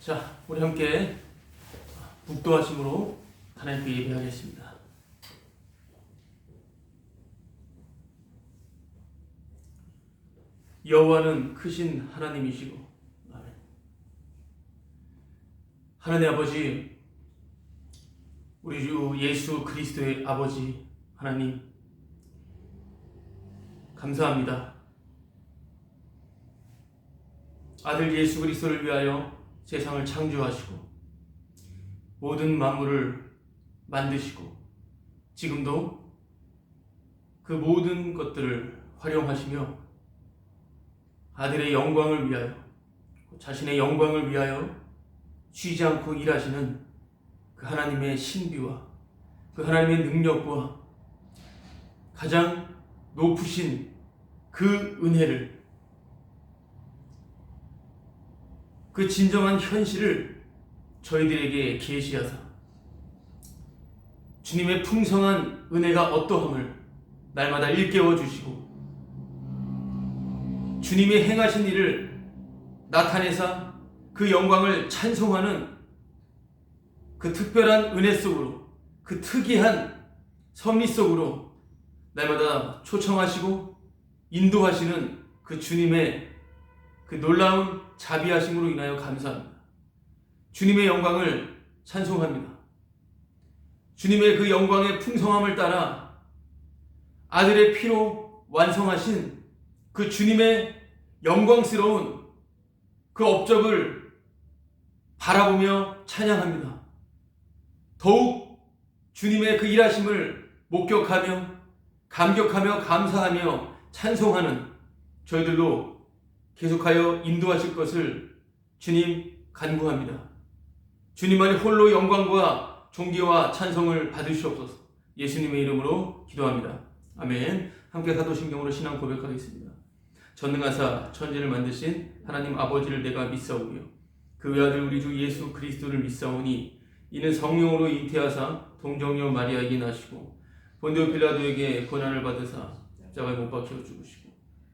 자, 우리 함께 묵도하심으로 하나님께 예배하겠습니다. 여호와는 크신 하나님이시고, 아멘. 하나님 아버지, 우리 주 예수 그리스도의 아버지 하나님, 감사합니다. 아들 예수 그리스도를 위하여 세상을 창조하시고 모든 만물을 만드시고 지금도 그 모든 것들을 활용하시며 아들의 영광을 위하여, 자신의 영광을 위하여 쉬지 않고 일하시는 그 하나님의 신비와 그 하나님의 능력과 가장 높으신 그 은혜를, 그 진정한 현실을 저희들에게 계시하사 주님의 풍성한 은혜가 어떠함을 날마다 일깨워 주시고 주님의 행하신 일을 나타내사 그 영광을 찬송하는 그 특별한 은혜 속으로, 그 특이한 섭리 속으로 날마다 초청하시고 인도하시는 그 주님의 그 놀라운 자비하심으로 인하여 감사합니다. 주님의 영광을 찬송합니다. 주님의 그 영광의 풍성함을 따라 아들의 피로 완성하신 그 주님의 영광스러운 그 업적을 바라보며 찬양합니다. 더욱 주님의 그 일하심을 목격하며 감격하며 감사하며 찬송하는 저희들로 계속하여 인도하실 것을 주님 간구합니다. 주님만이 홀로 영광과 존귀와 찬송을 받으시옵소서. 예수님의 이름으로 기도합니다. 아멘. 함께 사도신경으로 신앙 고백하겠습니다. 전능하사 천지를 만드신 하나님 아버지를 내가 믿사오며 그 외아들 우리 주 예수 그리스도를 믿사오니 이는 성령으로 잉태하사 동정녀 마리아에게 나시고 본디오 빌라도에게 고난을 받으사 십자가에 못 박혀 죽으시고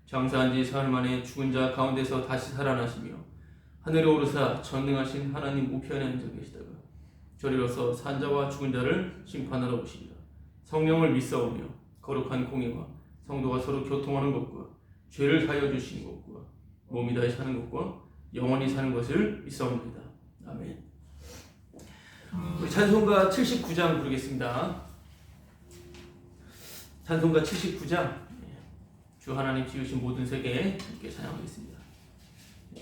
장사한 지 사흘 만에 죽은 자 가운데서 다시 살아나시며 하늘에 오르사 전능하신 하나님 우편에 앉아 계시다가 저리로서 산자와 죽은 자를 심판하러 오시리라. 성령을 믿사오며 거룩한 공예와 성도가 서로 교통하는 것과 죄를 사하여 주시는 것과 몸이 다해 사는 것과 영원히 사는 것을 믿사옵니다. 아멘. 우리 찬송가 79장 부르겠습니다. 찬송가 79장, 주 하나님 지으신 모든 세계에 함께 찬양하겠습니다.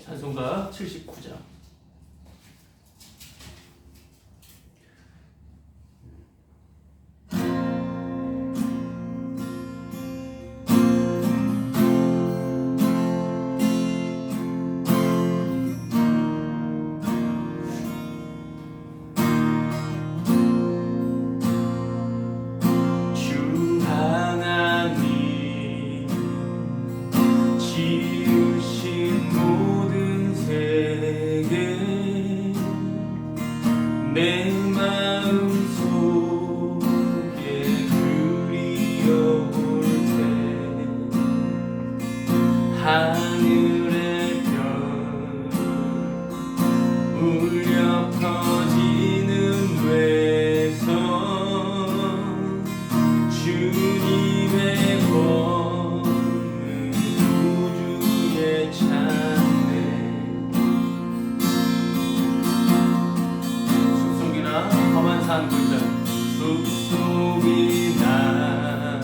찬송가 79장. 내 마음속에 그리워올 때 하늘의 별 울려 퍼지는 외성 주님의 권능 우주에 찬네 험한 산 골짜 숲속이 난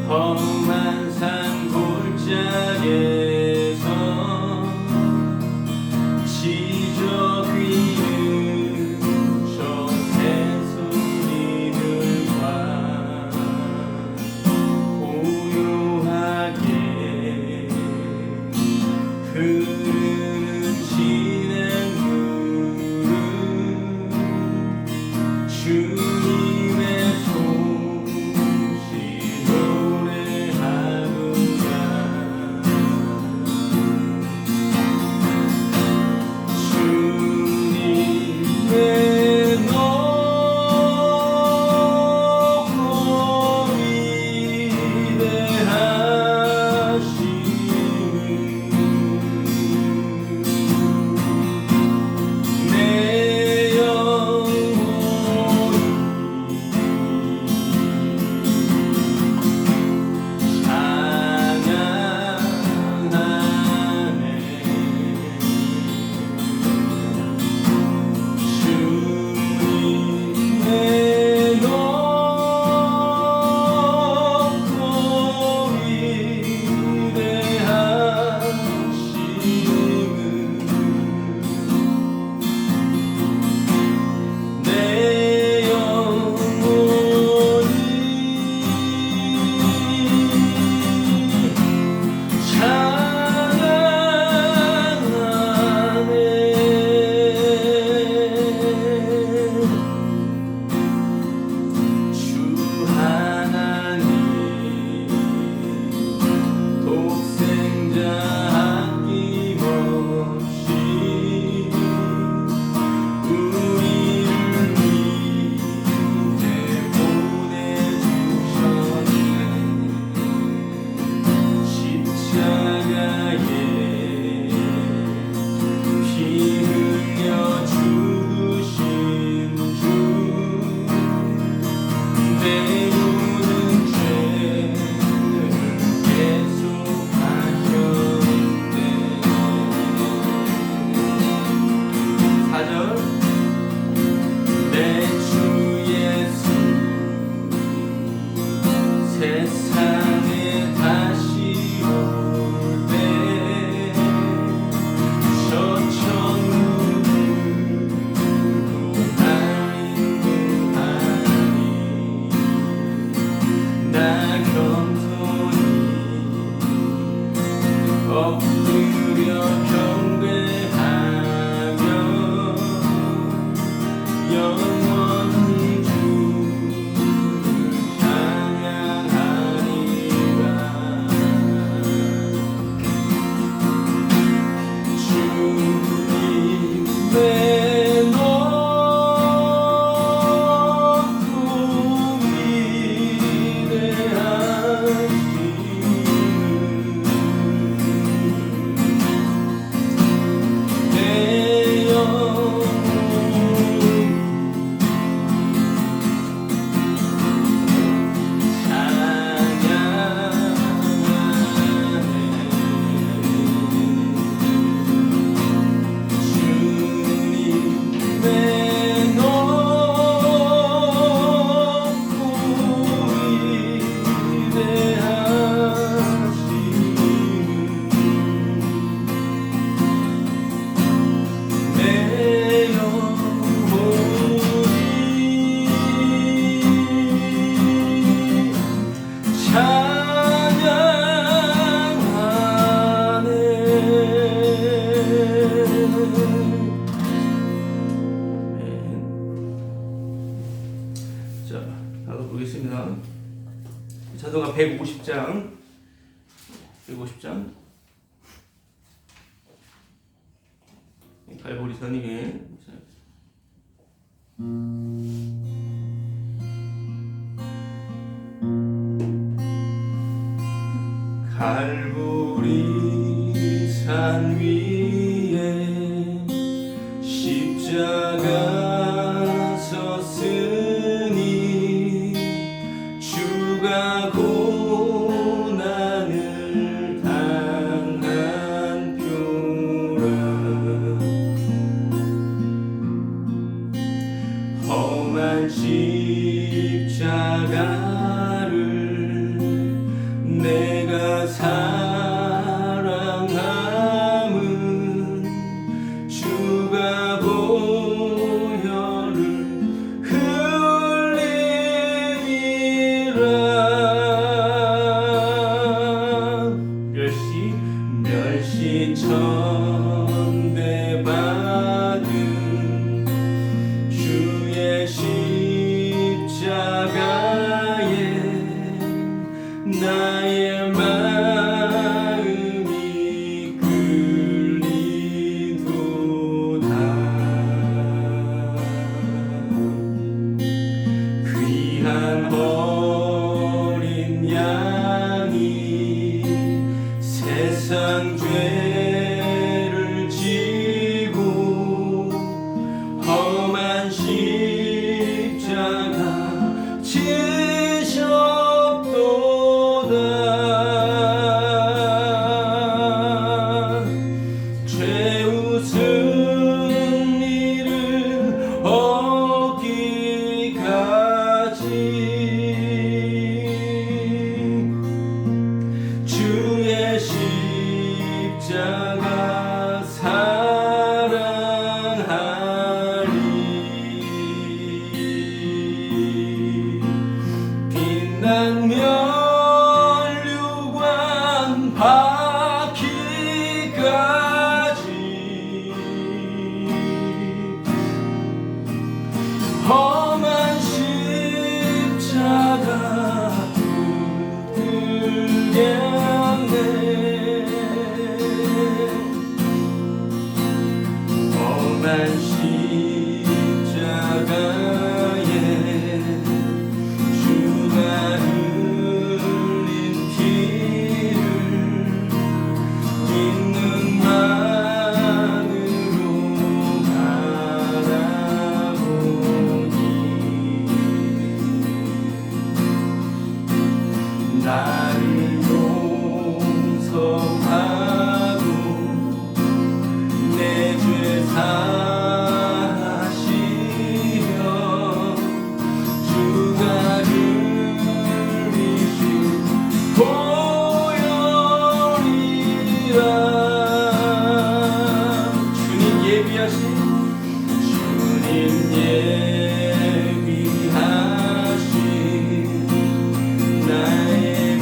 험한 산 골짜기에서 지존 하겠습니다. 찬송가 150장 150장 갈보리 선임에 갈보리 산 위에 십자가 섰으니 주가 고난을 당한 표라 험한 십자가를 내가 사랑함은 주가 보혈을 흘리리라 멸시천대 받은 주의 십자가에 나의 마음이 끌리도다 귀한 어린 양이 세상 죄를 지고 험한 십자가 지셨도다 죄웃은 이를 얻기까지 주의 십자가 사랑하리 빛난 면류관 받기까지 험한 십자가 붙들겠네 험한 십자가에 주가 흘린 피를 믿는 만으로 바라보니 나를 용서하고 내 죄 사하시어 주가 흘리신 보혈이라 주님 예비하신 나의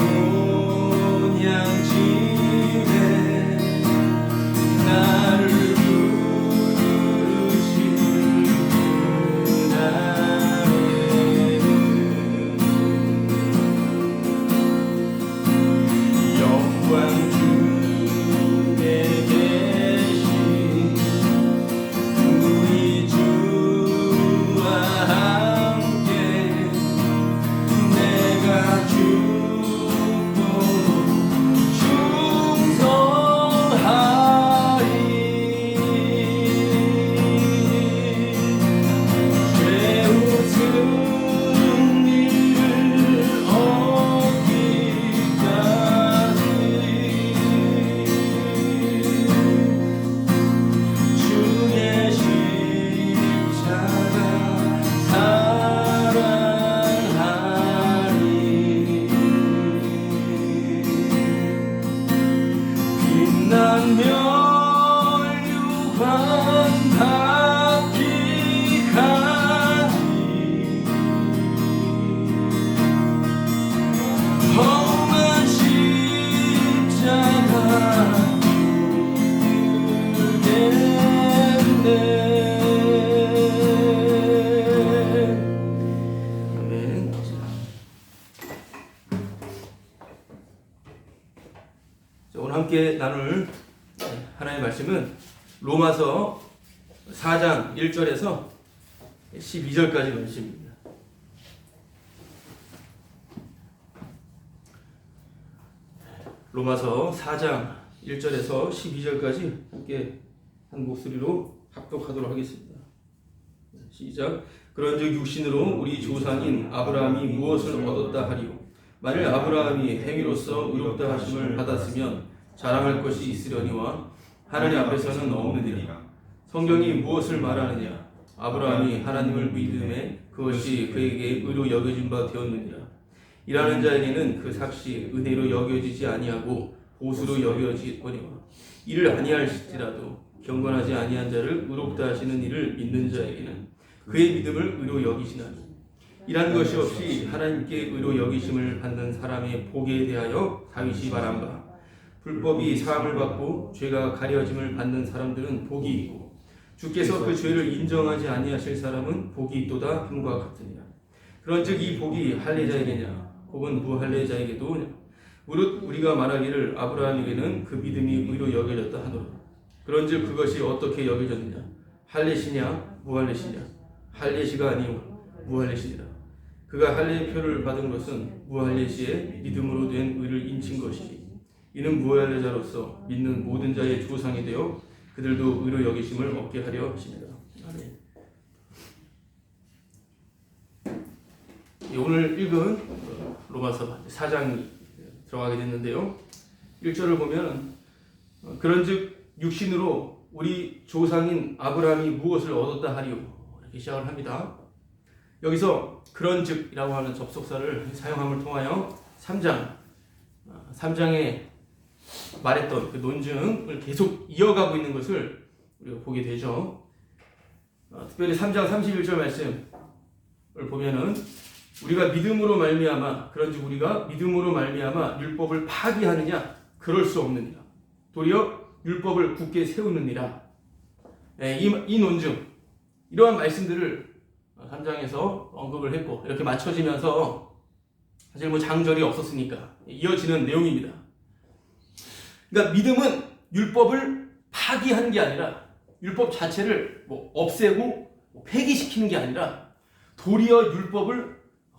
본향집에 나를 부르신 그날에는 영광 중에 계신 우리 주와 함께 내가 죽고 충성하리 죄웃은 이를 얻기까지 주의 십자가 사랑하리 빛난 면류관 받기까지 험한 십자가 붙들겠네 아멘. 함께 나눌 하나님의 말씀은 로마서 4장 1절에서 12절까지 말씀입니다. 로마서 4장 1절에서 12절까지 함께 한 목소리로 합독하도록 하겠습니다. 시작. 그런즉 육신으로 우리 조상인 아브라함이 무엇을 얻었다 하리요? 만일 아브라함이 행위로서 의롭다 하심을 받았으면 자랑할 것이 있으려니와 하나님 앞에서는 없느니라. 성경이 무엇을 말하느냐? 아브라함이 하나님을 믿음에 그것이 그에게 의로 여겨진 바 되었느니라. 일하는 자에게는 그 삭시 은혜로 여겨지지 아니하고 보수로 여겨지거니와 이를 아니할지라도 경건하지 아니한 자를 의롭다 하시는 이를 믿는 자에게는 그의 믿음을 의로 여기시나니 이란 것이 없이 하나님께 의로 여기심을 받는 사람의 복에 대하여 다윗이 말한 바 불법이 사함을 받고 죄가 가려짐을 받는 사람들은 복이 있고 주께서 그 죄를 인정하지 아니하실 사람은 복이 있도다 함과 같으니라. 그런즉 이 복이 할례자에게냐 혹은 무할례자에게도 무릇 우리가 말하기를 아브라함에게는 그 믿음이 의로 여겨졌다 하노라. 그런즉 그것이 어떻게 여겨졌느냐? 할례시냐 무할례시냐? 할례시가 아니오 무할례시니라. 그가 할례의 표를 받은 것은 무할례시의 믿음으로 된 의를 인친 것이니 이는 무할례자로서 믿는 모든 자의 조상이 되어 그들도 의로 여기심을 얻게 하려 하십니다. 아멘. 오늘 읽은 로마서 4장 들어가게 됐는데요. 1절을 보면 그런즉 육신으로 우리 조상인 아브라함이 무엇을 얻었다 하리요? 이렇게 시작을 합니다. 여기서 그런즉이라고 하는 접속사를 사용함을 통하여 3장에 말했던 그 논증을 계속 이어가고 있는 것을 우리가 보게 되죠. 특별히 3장 31절 말씀을 보면은 우리가 믿음으로 말미암아 그런즉 우리가 믿음으로 말미암아 율법을 파기하느냐? 그럴 수 없느니라. 도리어 율법을 굳게 세우느니라. 이 논증 이러한 말씀들을 3장에서 언급을 했고 이렇게 맞춰지면서 사실 뭐 장절이 없었으니까 이어지는 내용입니다. 그러니까 믿음은 율법을 파기하는 게 아니라 율법 자체를 뭐 없애고 폐기시키는 게 아니라 도리어 율법을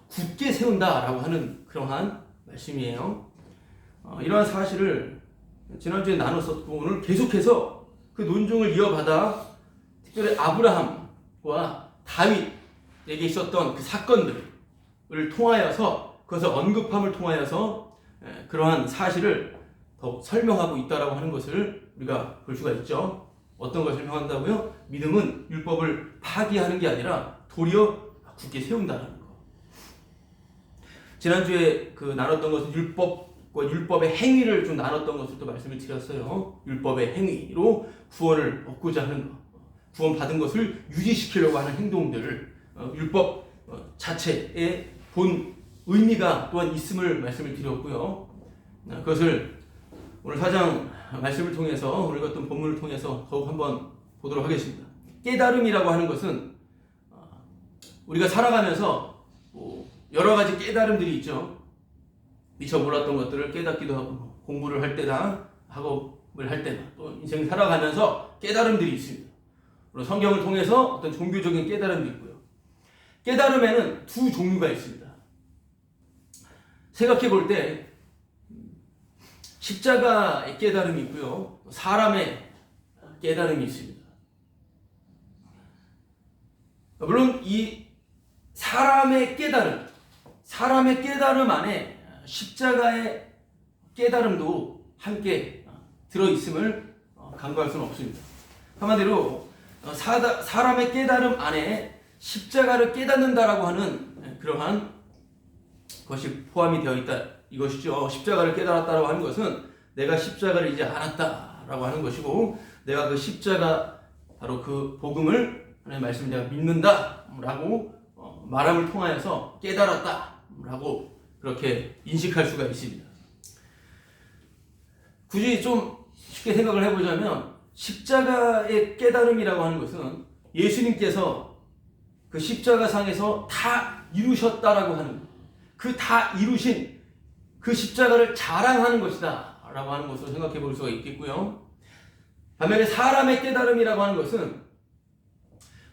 굳게 세운다라고 하는 그러한 말씀이에요. 이러한 사실을 지난주에 나눴었고 오늘 계속해서 그 논증을 이어받아 특별히 아브라함과 다윗에게 있었던 그 사건들을 통하여서 그것을 언급함을 통하여서 그러한 사실을 더 설명하고 있다라고 하는 것을 우리가 볼 수가 있죠. 어떤 것을 설명한다고요? 믿음은 율법을 파기하는 게 아니라 도리어 굳게 세운다라는 거. 지난주에 그 나눴던 것은 율법과 율법의 행위를 좀 나눴던 것을 또 말씀을 드렸어요. 율법의 행위로 구원을 얻고자 하는 것, 구원 받은 것을 유지시키려고 하는 행동들, 율법 자체의 본 의미가 또한 있음을 말씀을 드렸고요. 그것을 오늘 4장 말씀을 통해서 오늘 어떤 본문을 통해서 더욱 한번 보도록 하겠습니다. 깨달음이라고 하는 것은 우리가 살아가면서 여러 가지 깨달음들이 있죠. 미처 몰랐던 것들을 깨닫기도 하고 공부를 할 때나 학업을 할 때나 또 인생 살아가면서 깨달음들이 있습니다. 성경을 통해서 어떤 종교적인 깨달음도 있고요. 깨달음에는 두 종류가 있습니다. 생각해 볼 때 십자가의 깨달음이 있고요. 사람의 깨달음이 있습니다. 물론 이 사람의 깨달음 안에 십자가의 깨달음도 함께 들어있음을 간과할 수는 없습니다. 한마디로 사람의 깨달음 안에 십자가를 깨닫는다라고 하는 그러한 것이 포함이 되어 있다 이것이죠. 십자가를 깨달았다라고 하는 것은 내가 십자가를 이제 알았다라고 하는 것이고 내가 그 십자가 바로 그 복음을 하나님의 말씀을 내가 믿는다라고 말함을 통하여서 깨달았다라고 그렇게 인식할 수가 있습니다. 굳이 좀 쉽게 생각을 해보자면 십자가의 깨달음이라고 하는 것은 예수님께서 그 십자가상에서 다 이루셨다라고 하는 그 다 이루신 그 십자가를 자랑하는 것이다 있다라고 하는 것을 생각해 볼 수가 있겠고요. 반면에 사람의 깨달음이라고 하는 것은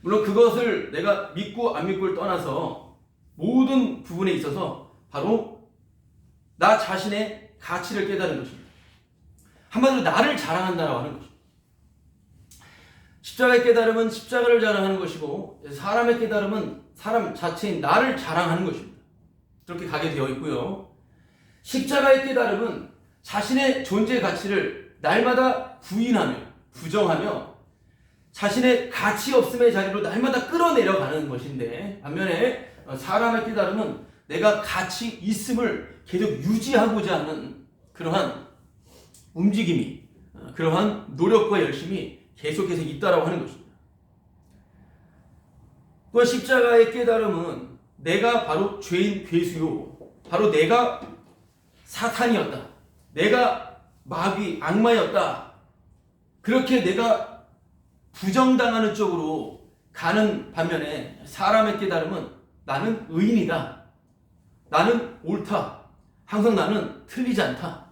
물론 그것을 내가 믿고 안 믿고를 떠나서 모든 부분에 있어서 바로 나 자신의 가치를 깨달은 것입니다. 한마디로 나를 자랑한다라고 하는 것입니다. 십자가의 깨달음은 십자가를 자랑하는 것이고 사람의 깨달음은 사람 자체인 나를 자랑하는 것입니다. 그렇게 가게 되어 있고요. 십자가의 깨달음은 자신의 존재 가치를 날마다 부인하며 부정하며 자신의 가치 없음의 자리로 날마다 끌어내려가는 것인데, 반면에 사람의 깨달음은 내가 가치 있음을 계속 유지하고자 하는 그러한 움직임이, 그러한 노력과 열심이 계속해서 있다라고 하는 것입니다. 또한 십자가의 깨달음은 내가 바로 죄인 괴수요, 바로 내가 사탄이었다, 내가 마귀 악마였다, 그렇게 내가 부정당하는 쪽으로 가는 반면에 사람의 깨달음은 나는 의인이다, 나는 옳다, 항상 나는 틀리지 않다,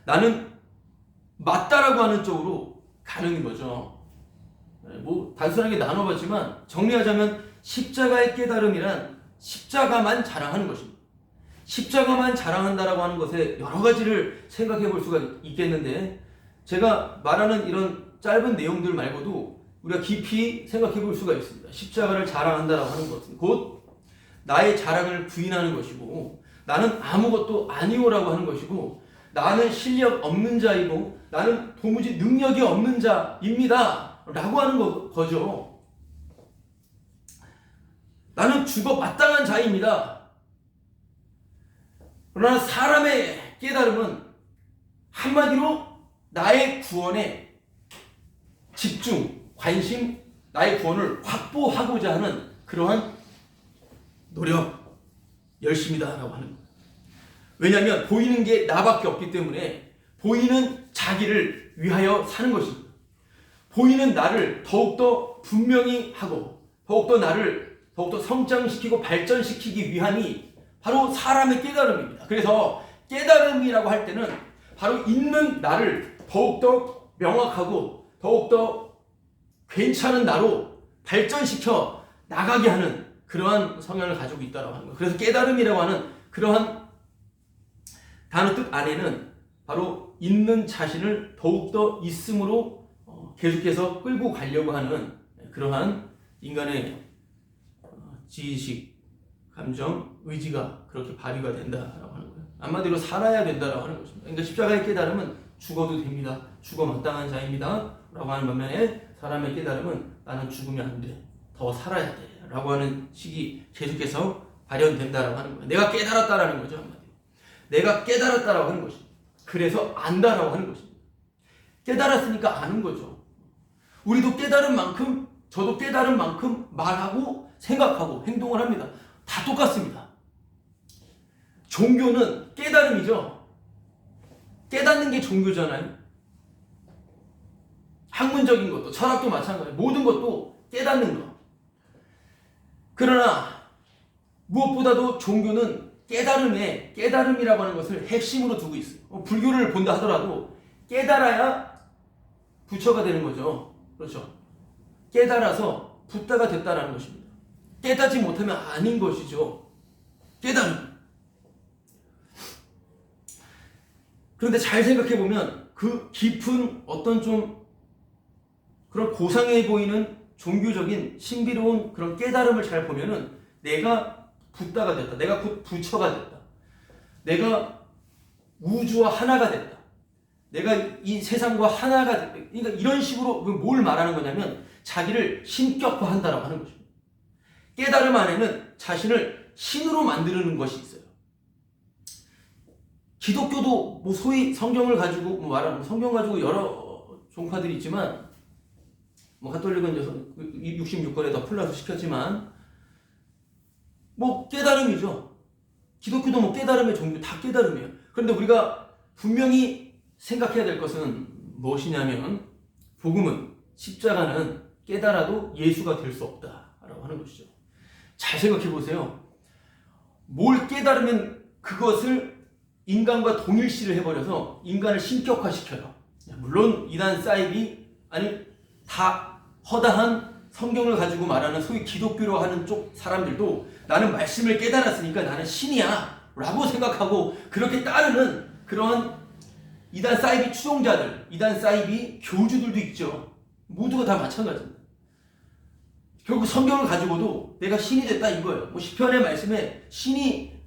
나는 맞다라고 하는 쪽으로 가는 거죠. 뭐 단순하게 나눠봤지만 정리하자면 십자가의 깨달음이란 십자가만 자랑하는 것입니다. 십자가만 자랑한다라고 하는 것에 여러 가지를 생각해 볼 수가 있겠는데, 제가 말하는 이런 짧은 내용들 말고도 우리가 깊이 생각해 볼 수가 있습니다. 십자가를 자랑한다라고 하는 것은 곧 나의 자랑을 부인하는 것이고, 나는 아무것도 아니오라고 하는 것이고, 나는 실력 없는 자이고 나는 도무지 능력이 없는 자입니다 라고 하는 거죠. 나는 죽어 마땅한 자입니다. 그러나 사람의 깨달음은 한마디로 나의 구원에 집중, 관심, 나의 구원을 확보하고자 하는 그러한 노력, 열심이다라고 하는 거예요. 왜냐하면 보이는 게 나밖에 없기 때문에 보이는 자기를 위하여 사는 것입니다. 보이는 나를 더욱더 분명히 하고 더욱더 나를 더욱더 성장시키고 발전시키기 위함이 바로 사람의 깨달음입니다. 그래서 깨달음이라고 할 때는 바로 있는 나를 더욱더 명확하고 더욱더 괜찮은 나로 발전시켜 나가게 하는 그러한 성향을 가지고 있다고 하는 거예요. 그래서 깨달음이라고 하는 그러한 단어 뜻 안에는 바로 있는 자신을 더욱더 있음으로 계속해서 끌고 가려고 하는 그러한 인간의 지식, 감정, 의지가 그렇게 발휘가 된다라고 하는 거예요. 한마디로 살아야 된다라고 하는 것입니다. 그러니까 십자가의 깨달음은 죽어도 됩니다, 죽어 마땅한 자입니다 라고 하는 반면에 사람의 깨달음은 나는 죽으면 안 돼, 더 살아야 돼 라고 하는 식이 계속해서 발현된다라고 하는 거예요. 내가 깨달았다라는 거죠. 한마디로 내가 깨달았다라고 하는 것입니다. 그래서 안다라고 하는 것입니다. 깨달았으니까 아는 거죠. 우리도 깨달은 만큼, 저도 깨달은 만큼 말하고 생각하고 행동을 합니다. 다 똑같습니다. 종교는 깨달음이죠. 깨닫는 게 종교잖아요. 학문적인 것도, 철학도 마찬가지예요. 모든 것도 깨닫는 것. 그러나 무엇보다도 종교는 깨달음이라고 하는 것을 핵심으로 두고 있어요. 불교를 본다 하더라도 깨달아야 부처가 되는 거죠. 그렇죠. 깨달아서 붓다가 됐다라는 것입니다. 깨닫지 못하면 아닌 것이죠. 깨달음. 그런데 잘 생각해보면 그 깊은 어떤 좀 그런 고상해 보이는 종교적인 신비로운 그런 깨달음을 잘 보면은 내가 붓다가 됐다, 내가 곧 부처가 됐다, 내가 우주와 하나가 됐다, 내가 이 세상과 하나가 됐다. 그러니까 이런 식으로 뭘 말하는 거냐면 자기를 신격화한다라고 하는 것입니다. 깨달음 안에는 자신을 신으로 만드는 것이 있어요. 기독교도 뭐 소위 성경을 가지고 말하는, 성경 가지고 여러 종파들이 있지만 뭐 가톨릭은 이제 66권에 더 플러스 시켰지만 뭐 깨달음이죠. 기독교도 뭐 깨달음의 종류 다 깨달음이에요. 그런데 우리가 분명히 생각해야 될 것은 무엇이냐면 복음은, 십자가는 깨달아도 예수가 될 수 없다라고 하는 것이죠. 잘 생각해 보세요. 뭘 깨달으면 그것을 인간과 동일시를 해버려서 인간을 신격화시켜요. 물론 이단 사이비 아니 다 허다한 성경을 가지고 말하는 소위 기독교로 하는 쪽 사람들도 나는 말씀을 깨달았으니까 나는 신이야 라고 생각하고 그렇게 따르는 그런 이단 사이비 추종자들, 이단 사이비 교주들도 있죠. 모두가 다 마찬가지입니다. 결국 성경을 가지고도 내가 신이 됐다 이거예요. 뭐 시편의 말씀에 신이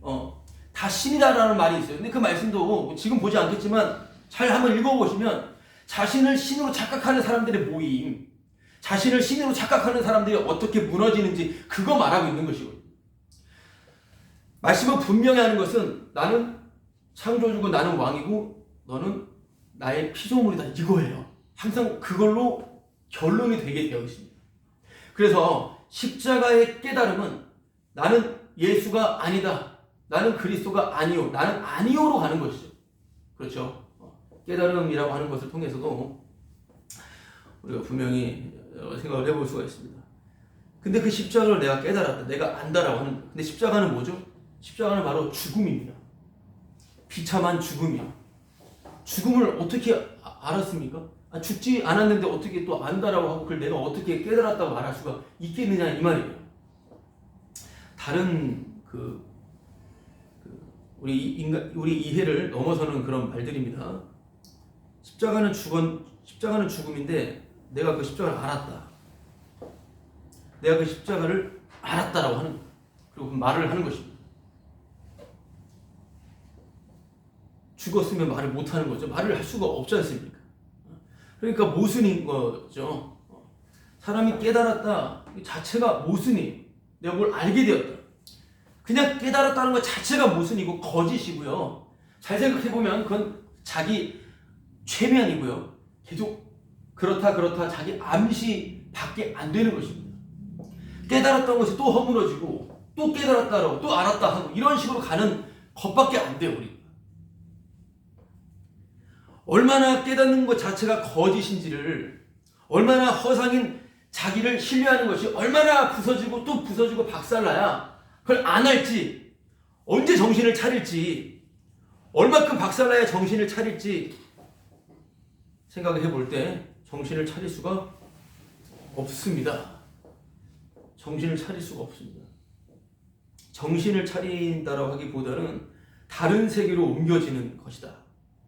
다 신이다라는 말이 있어요. 근데 그 말씀도 지금 보지 않겠지만 잘 한번 읽어보시면 자신을 신으로 착각하는 사람들의 모임, 자신을 신으로 착각하는 사람들이 어떻게 무너지는지 그거 말하고 있는 것이거든요. 말씀은 분명히 하는 것은 나는 창조주고 나는 왕이고 너는 나의 피조물이다 이거예요. 항상 그걸로 결론이 되게 되어 있습니다. 그래서 십자가의 깨달음은 나는 예수가 아니다. 나는 그리스도가 아니요. 나는 아니요로 가는 것이죠. 그렇죠. 깨달음이라고 하는 것을 통해서도 우리가 분명히 생각을 해볼 수가 있습니다. 근데 그 십자가를 내가 깨달았다. 내가 안다라고 하는 거예요. 근데 십자가는 뭐죠? 십자가는 바로 죽음입니다. 비참한 죽음이야. 죽음을 어떻게 알았습니까? 죽지 않았는데 어떻게 또 안다라고 하고 그걸 내가 어떻게 깨달았다고 말할 수가 있겠느냐 이 말이에요. 다른 우리 이해를 넘어서는 그런 말들입니다. 십자가는 죽음인데 내가 그 십자가를 알았다. 내가 그 십자가를 알았다라고 하는 거예요. 그리고 그 말을 하는 것입니다. 죽었으면 말을 못하는 거죠. 말을 할 수가 없지 않습니까? 그러니까 모순인 거죠. 사람이 깨달았다 자체가 모순이에요. 내가 뭘 알게 되었다. 그냥 깨달았다는 것 자체가 모순이고 거짓이고요. 잘 생각해보면 그건 자기 최면이고요. 계속 그렇다 자기 암시밖에 안 되는 것입니다. 깨달았던 것이 또 허물어지고 또 깨달았다라고 또 알았다 하고 이런 식으로 가는 것밖에 안 돼요. 우리 얼마나 깨닫는 것 자체가 거짓인지를, 얼마나 허상인 자기를 신뢰하는 것이 얼마나 부서지고 또 부서지고 박살나야 그걸 안 할지, 언제 정신을 차릴지, 얼마큼 박살나야 정신을 차릴지 생각을 해볼 때 정신을 차릴 수가 없습니다. 정신을 차릴 수가 없습니다. 정신을 차린다라고 하기보다는 다른 세계로 옮겨지는 것이다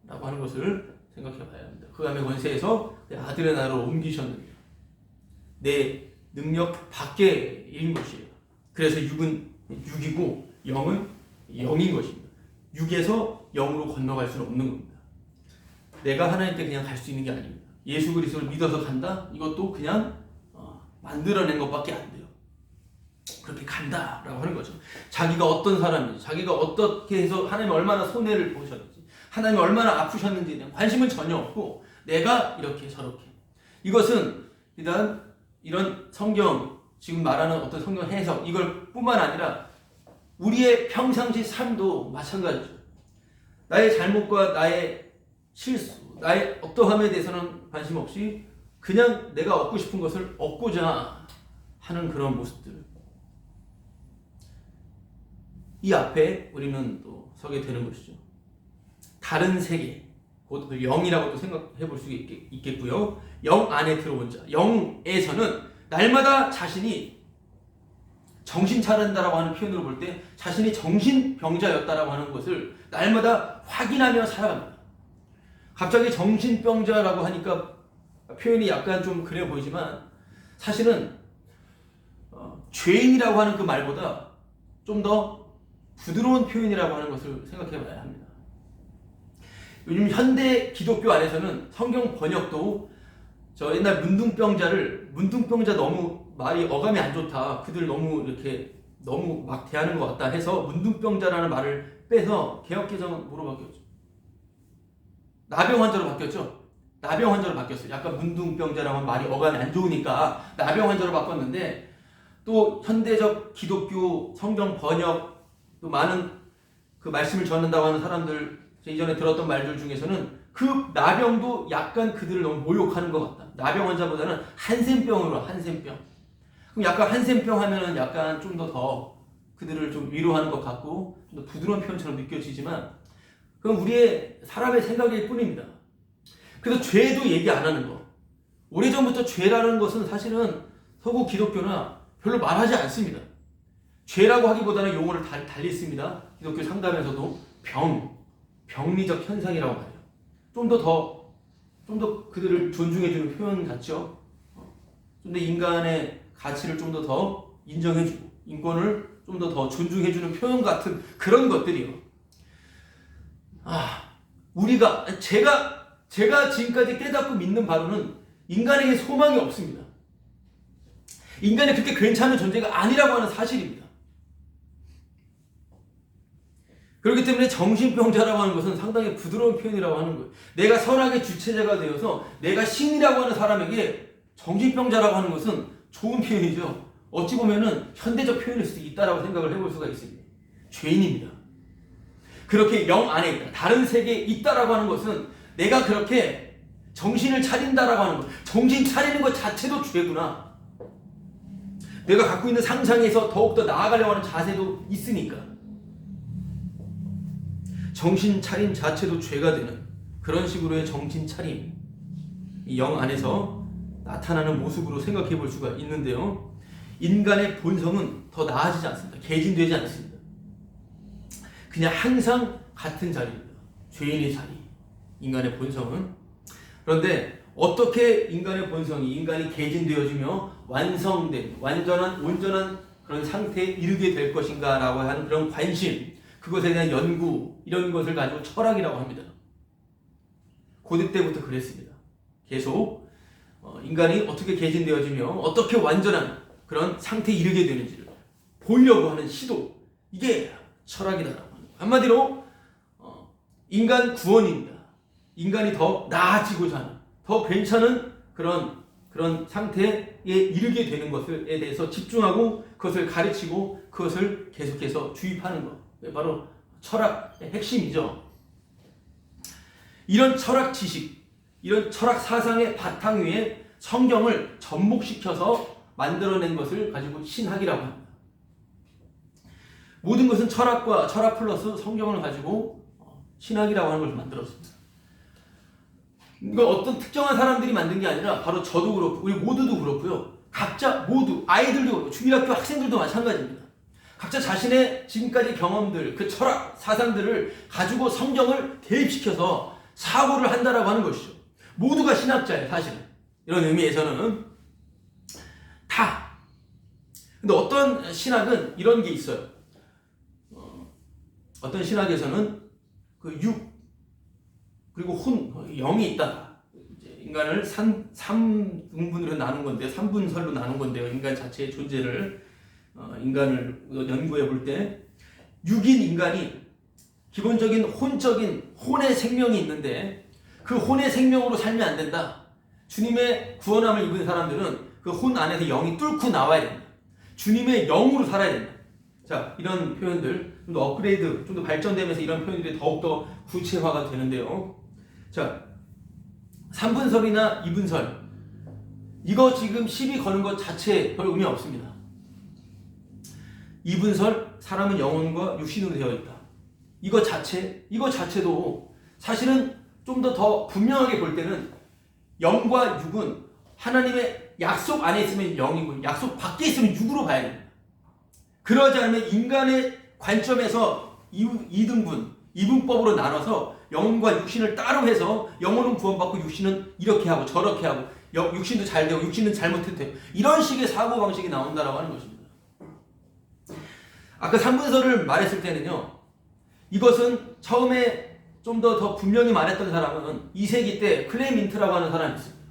라고 하는 것을 생각해 봐야 합니다. 그 다음에 권세에서 내 아들의 나라로 옮기셨느냐. 내 능력 밖의 일인 것이에요. 그래서 육은 육이고 영은 영인 것입니다. 육에서 영으로 건너갈 수는 없는 겁니다. 내가 하나님께 그냥 갈 수 있는 게 아닙니다. 예수 그리스도를 믿어서 간다? 이것도 그냥 만들어낸 것밖에 안 돼요. 그렇게 간다라고 하는 거죠. 자기가 어떤 사람인지, 자기가 어떻게 해서 하나님이 얼마나 손해를 보셨는지, 하나님이 얼마나 아프셨는지에 대한 관심은 전혀 없고 내가 이렇게 저렇게. 이것은 일단 이런 성경, 지금 말하는 어떤 성경 해석 이걸 뿐만 아니라 우리의 평상시 삶도 마찬가지죠. 나의 잘못과 나의 실수, 나의 어떠함에 대해서는 관심 없이 그냥 내가 얻고 싶은 것을 얻고자 하는 그런 모습들. 이 앞에 우리는 또 서게 되는 것이죠. 다른 세계, 곧 영이라고도 생각해 볼 수 있겠고요. 영 안에 들어온 자, 영에서는 날마다 자신이 정신 차린다라고 하는 표현으로 볼 때 자신이 정신병자였다라고 하는 것을 날마다 확인하며 살아갑니다. 갑자기 정신병자라고 하니까 표현이 약간 좀 그래 보이지만 사실은 죄인이라고 하는 그 말보다 좀 더 부드러운 표현이라고 하는 것을 생각해 봐야 합니다. 요즘 현대 기독교 안에서는 성경 번역도 저 옛날 문둥병자 너무 말이 어감이 안 좋다. 그들 너무 이렇게 너무 막 대하는 것 같다 해서 문둥병자라는 말을 빼서 개역개정은 뭐로 바뀌었죠? 나병 환자로 바뀌었죠? 나병 환자로 바뀌었어요. 약간 문둥병자라고 하면 말이 어감이 안 좋으니까 나병 환자로 바꿨는데 또 현대적 기독교 성경 번역 또 많은 그 말씀을 전한다고 하는 사람들 이전에 들었던 말들 중에서는 그 나병도 약간 그들을 너무 모욕하는 것 같다. 나병 환자보다는 한센병으로 한센병. 그럼 약간 한센병 하면은 약간 좀 더 그들을 좀 위로하는 것 같고 좀 더 부드러운 표현처럼 느껴지지만 그건 우리의 사람의 생각일 뿐입니다. 그래서 죄도 얘기 안 하는 거. 오래전부터 죄라는 것은 사실은 서구 기독교나 별로 말하지 않습니다. 죄라고 하기보다는 용어를 달리 씁니다. 기독교 상담에서도 병리적 현상이라고 말해요. 좀 더 그들을 존중해주는 표현 같죠. 좀 더 인간의 가치를 좀 더 인정해주고 인권을 좀 더 존중해주는 표현 같은 그런 것들이요. 제가 지금까지 깨닫고 믿는 바로는 인간에게 소망이 없습니다. 인간이 그렇게 괜찮은 존재가 아니라고 하는 사실입니다. 그렇기 때문에 정신병자라고 하는 것은 상당히 부드러운 표현이라고 하는 거예요. 내가 선악의 주체자가 되어서 내가 신이라고 하는 사람에게 정신병자라고 하는 것은 좋은 표현이죠. 어찌 보면은 현대적 표현일 수도 있다라고 생각을 해볼 수가 있습니다. 죄인입니다. 그렇게 영 안에 있다, 다른 세계에 있다라고 하는 것은 내가 그렇게 정신을 차린다라고 하는 것, 정신 차리는 것 자체도 죄구나. 내가 갖고 있는 상상에서 더욱더 나아가려고 하는 자세도 있으니까. 정신 차림 자체도 죄가 되는 그런 식으로의 정신 차림, 이 영 안에서 나타나는 모습으로 생각해 볼 수가 있는데요. 인간의 본성은 더 나아지지 않습니다. 개진되지 않습니다. 그냥 항상 같은 자리입니다. 죄인의 자리, 인간의 본성은. 그런데 어떻게 인간이 개진되어지며 완성된 온전한 그런 상태에 이르게 될 것인가 라고 하는 그런 관심, 그것에 대한 연구, 이런 것을 가지고 철학이라고 합니다. 고대 때부터 그랬습니다. 계속 인간이 어떻게 개진되어지며 어떻게 완전한 그런 상태에 이르게 되는지를 보려고 하는 시도, 이게 철학이다라고 합니다. 한마디로 인간 구원입니다. 인간이 더 나아지고자 하는, 더 괜찮은 그런 상태에 이르게 되는 것에 대해서 집중하고 그것을 가르치고 그것을 계속해서 주입하는 것, 바로 철학의 핵심이죠. 이런 철학 지식, 이런 철학 사상의 바탕 위에 성경을 접목시켜서 만들어낸 것을 가지고 신학이라고 합니다. 모든 것은 철학 플러스 성경을 가지고 신학이라고 하는 것을 만들었습니다. 이거 어떤 특정한 사람들이 만든 게 아니라 바로 저도 그렇고 우리 모두도 그렇고요. 각자 모두, 아이들도 그렇고 중일학교 학생들도 마찬가지입니다. 각자 자신의 지금까지 경험들, 그 철학 사상들을 가지고 성경을 대입시켜서 사고를 한다라고 하는 것이죠. 모두가 신학자예요, 사실은. 이런 의미에서는 다. 근데 어떤 신학은 이런 게 있어요. 어떤 신학에서는 그 육, 그리고 혼, 영이 있다. 인간을 3등분으로 나눈 건데, 3분설로 나눈 건데요. 인간 자체의 존재를, 인간을 연구해 볼 때, 육인 인간이 기본적인 혼의 생명이 있는데, 그 혼의 생명으로 살면 안 된다. 주님의 구원함을 입은 사람들은 그 혼 안에서 영이 뚫고 나와야 된다. 주님의 영으로 살아야 된다. 자, 이런 표현들, 좀 더 업그레이드, 좀 더 발전되면서 이런 표현들이 더욱더 구체화가 되는데요. 자, 3분설이나 2분설. 이거 지금 시비 거는 것 자체에 별 의미 없습니다. 2분설, 사람은 영혼과 육신으로 되어 있다. 이거 자체도 사실은 좀 더 분명하게 볼 때는 영과 육은 하나님의 약속 안에 있으면 영이고 약속 밖에 있으면 육으로 봐야 됩니다. 그러지 않으면 인간의 관점에서 2등분법으로 나눠서 영혼과 육신을 따로 해서 영혼은 구원받고 육신은 이렇게 하고 저렇게 하고 육신도 잘 되고 육신은 잘못해도 되고 이런 식의 사고방식이 나온다라고 하는 것입니다. 아까 3분설을 말했을 때는요. 이것은 처음에 좀 더 분명히 말했던 사람은 2세기 때 클레민트라고 하는 사람이 있습니다.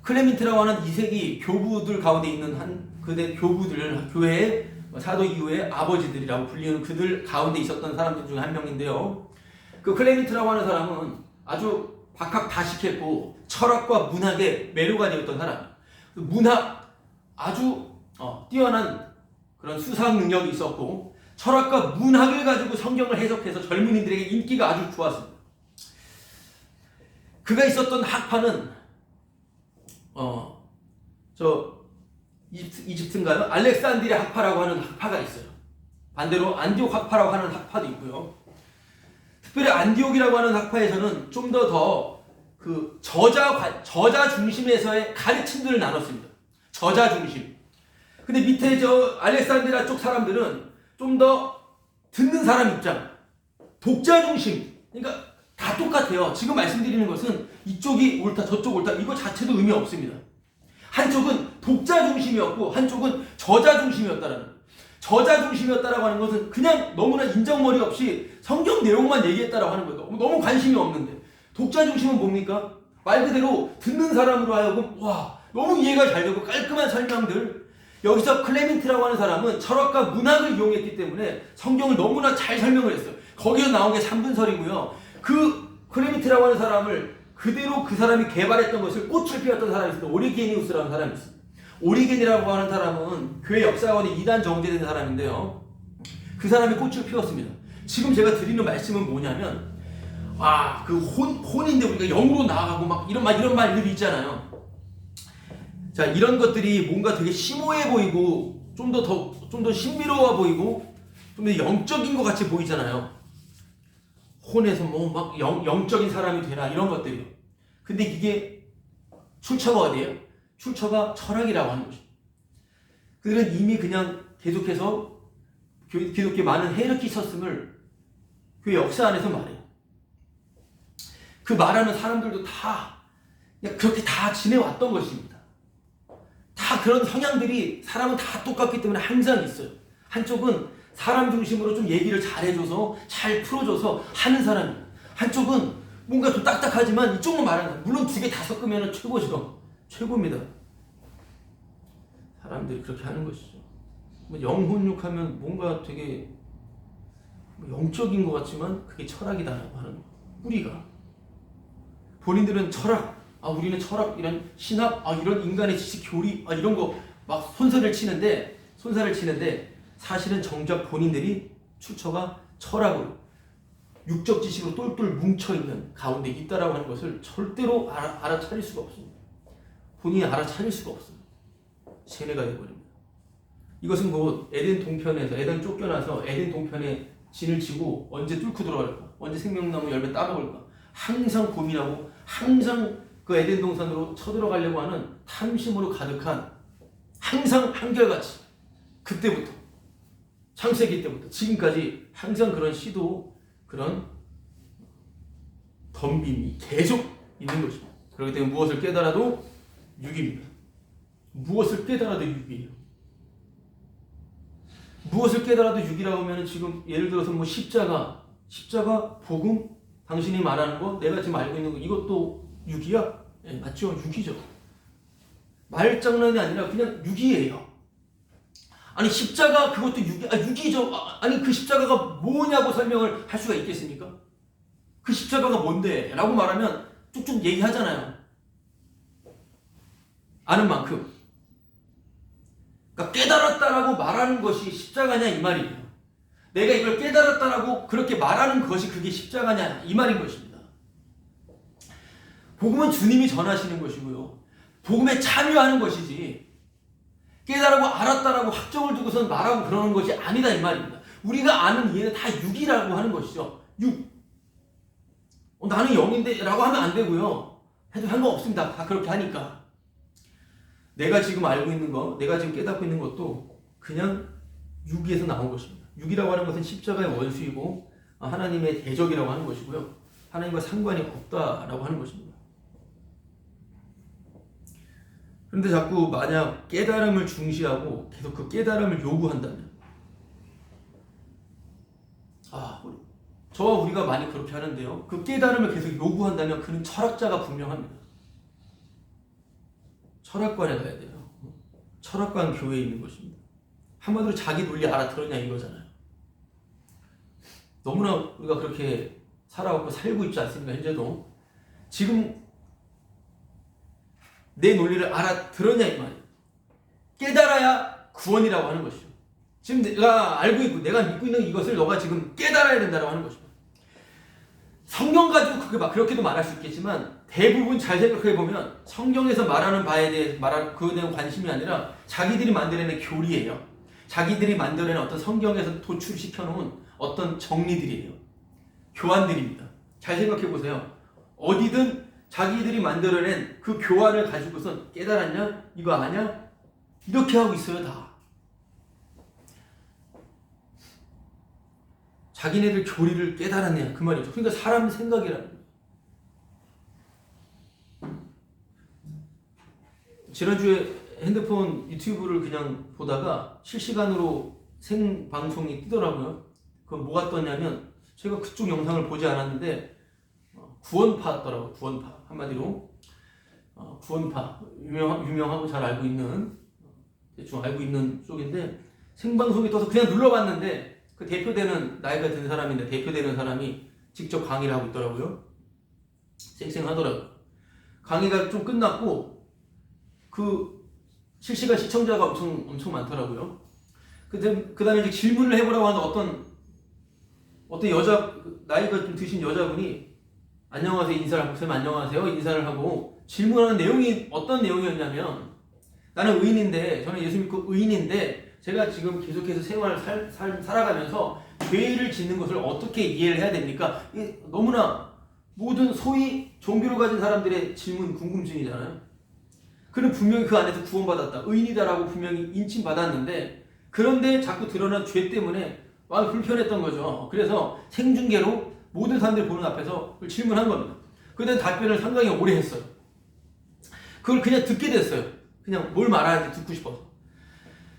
클레민트라고 하는 2세기 교부들 가운데 있는 그대 교부들, 교회의 사도 이후의 아버지들이라고 불리는 그들 가운데 있었던 사람들 중에 한 명인데요. 그 클레민트라고 하는 사람은 아주 박학다식했고 철학과 문학에 매료가 되었던 사람. 문학 아주 뛰어난 그런 수상 능력이 있었고 철학과 문학을 가지고 성경을 해석해서 젊은이들에게 인기가 아주 좋았습니다. 그가 있었던 학파는 이집트인가요? 알렉산드리아 학파라고 하는 학파가 있어요. 반대로 안디옥 학파라고 하는 학파도 있고요. 특별히 안디옥이라고 하는 학파에서는 좀 더 그 저자 중심에서의 가르침들을 나눴습니다. 저자 중심. 근데 밑에 저 알렉산드리아 쪽 사람들은 좀 더 듣는 사람 입장, 독자 중심. 그러니까 다 똑같아요. 지금 말씀드리는 것은 이쪽이 옳다, 저쪽 옳다 이거 자체도 의미 없습니다. 한쪽은 독자 중심이었고 한쪽은 저자 중심이었다라는 거예요. 저자 중심이었다라고 하는 것은 그냥 너무나 인정머리 없이 성경 내용만 얘기했다라고 하는 거예요. 너무 관심이 없는데. 독자 중심은 뭡니까? 말 그대로 듣는 사람으로 하여금 와 너무 이해가 잘 되고 깔끔한 설명들. 여기서 클레멘트라고 하는 사람은 철학과 문학을 이용했기 때문에 성경을 너무나 잘 설명을 했어요. 거기서 나온 게 3분설이고요. 그 클레멘트라고 하는 사람을 그대로 그 사람이 개발했던 것을 꽃을 피웠던 사람이 있습니다. 오리게니우스라는 사람이 있습니다. 오리겐이라고 하는 사람은 교회 역사관에 2단 정제된 사람인데요. 그 사람이 꽃을 피웠습니다. 지금 제가 드리는 말씀은 뭐냐면 그 혼인데 우리가 영으로 나아가고 막 이런 말들이 있잖아요. 자, 이런 것들이 뭔가 되게 심오해 보이고 좀 더 신비로워 보이고 좀 더 영적인 것 같이 보이잖아요. 혼에서 뭐 막 영적인 사람이 되라 이런 것들이요. 근데 이게 출처가 어디예요? 출처가 철학이라고 하는 것입니다. 그들은 이미 그냥 계속해서 기독교에 많은 해력이 있었음을 그 역사 안에서 말해요. 그 말하는 사람들도 다 그냥 그렇게 다 지내왔던 것입니다. 다 그런 성향들이 사람은 다 똑같기 때문에 항상 있어요. 한쪽은 사람 중심으로 좀 얘기를 잘 해줘서 잘 풀어줘서 하는 사람이에요. 한쪽은 뭔가 좀 딱딱하지만 이쪽만 말하는 사람. 물론 두 개 다 섞으면 최고죠. 최고입니다. 사람들이 그렇게 하는 것이죠. 영혼육하면 뭔가 되게 영적인 것 같지만 그게 철학이다라고 하는 거예요. 뿌리가. 본인들은 철학, 우리는 철학, 이런 신학, 이런 인간의 지식, 교리, 이런 거 막 손살을 치는데 사실은 정작 본인들이 출처가 철학으로 육적 지식으로 똘똘 뭉쳐있는 가운데 있다라고 하는 것을 절대로 알아차릴 수가 없습니다. 본인이 알아차릴 수가 없어요. 세뇌가 되어버립니다. 이것은 곧 에덴 동편에서 에덴 쫓겨나서 에덴 동편에 진을 치고 언제 뚫고 들어갈까? 언제 생명나무 열매 따먹을까? 항상 고민하고 항상 그 에덴 동산으로 쳐들어가려고 하는 탐심으로 가득한 항상 한결같이 그때부터 창세기 때부터 지금까지 항상 그런 시도 그런 덤빔이 계속 있는 것입니다. 그렇기 때문에 무엇을 깨달아도 육입니다. 무엇을 깨달아도 육이에요. 무엇을 깨달아도 육이라고 하면 지금 예를 들어서 뭐 십자가, 복음, 당신이 말하는 거, 내가 지금 알고 있는 거 이것도 육이야? 네, 맞죠? 육이죠. 말장난이 아니라 그냥 육이에요. 아니 십자가 그것도 육이죠. 아니 그 십자가가 뭐냐고 설명을 할 수가 있겠습니까? 그 십자가가 뭔데? 라고 말하면 쭉쭉 얘기하잖아요. 아는 만큼. 그러니까 깨달았다라고 말하는 것이 십자가냐 이 말이에요. 내가 이걸 깨달았다라고 그렇게 말하는 것이 그게 십자가냐 이 말인 것입니다. 복음은 주님이 전하시는 것이고요. 복음에 참여하는 것이지 깨달고 알았다라고 확정을 두고선 말하고 그러는 것이 아니다 이 말입니다. 우리가 아는 이해는 다 육이라고 하는 것이죠. 육. 나는 영인데 라고 하면 안 되고요. 해도 상관없습니다. 다 그렇게 하니까. 내가 지금 알고 있는 거, 내가 지금 깨닫고 있는 것도 그냥 육에서 나온 것입니다. 육이라고 하는 것은 십자가의 원수이고 하나님의 대적이라고 하는 것이고요. 하나님과 상관이 없다라고 하는 것입니다. 그런데 자꾸 만약 깨달음을 중시하고 계속 그 깨달음을 요구한다면 저와 우리가 많이 그렇게 하는데요. 그 깨달음을 계속 요구한다면 그는 철학자가 분명합니다. 철학관에 가야 돼요. 철학관 교회에 있는 것입니다. 한마디로 자기 논리 알아들었냐 이거잖아요. 너무나 우리가 그렇게 살아왔고 살고 있지 않습니까? 현재도. 지금 내 논리를 알아들었냐 이 말이에요. 깨달아야 구원이라고 하는 것이죠. 지금 내가 알고 있고 내가 믿고 있는 이것을 너가 지금 깨달아야 된다고 하는 것입니다. 성경 가지고 그렇게도 말할 수 있겠지만 대부분 잘 생각해 보면 성경에서 말하는 바에 대해 그에 대한 관심이 아니라 자기들이 만들어낸 교리예요. 자기들이 만들어낸 어떤 성경에서 도출시켜 놓은 어떤 정리들이에요. 교환들입니다. 잘 생각해 보세요. 어디든 자기들이 만들어낸 그 교환을 가지고선 깨달았냐? 이거 아냐? 이렇게 하고 있어요, 다. 자기네들 교리를 깨달았냐? 그 말이죠. 그러니까 사람 생각이라는 거예요. 지난주에 핸드폰 유튜브를 그냥 보다가 실시간으로 생방송이 뜨더라고요. 그건 뭐가 떴냐면 제가 그쪽 영상을 보지 않았는데 구원파더라고요. 구원파. 한마디로 구원파. 유명하고 잘 알고 있는 대충 알고 있는 쪽인데 생방송이 떠서 그냥 눌러봤는데 그 대표되는 나이가 든 사람인데 대표되는 사람이 직접 강의를 하고 있더라고요. 쌩쌩하더라고요. 강의가 좀 끝났고 그 실시간 시청자가 엄청 많더라고요. 그 다음에 이제 질문을 해보라고 하는데 어떤 여자, 나이가 좀 드신 여자분이 안녕하세요 인사를 하고, 선생님 안녕하세요 인사를 하고 질문하는 내용이 어떤 내용이었냐면, 나는 의인인데, 저는 예수 믿고 의인인데 제가 지금 계속해서 생활을 살아가면서 죄를 짓는 것을 어떻게 이해를 해야 됩니까? 이게 너무나 모든 소위 종교를 가진 사람들의 질문, 궁금증이잖아요. 그는 분명히 그 안에서 구원받았다, 의인이다라고 분명히 인칭받았는데, 그런데 자꾸 드러난 죄 때문에 마음이 불편했던 거죠. 그래서 생중계로 모든 사람들이 보는 앞에서 그걸 질문한 겁니다. 그에 대한 답변을 상당히 오래 했어요. 그걸 그냥 듣게 됐어요. 그냥 뭘 말하는지 듣고 싶어서.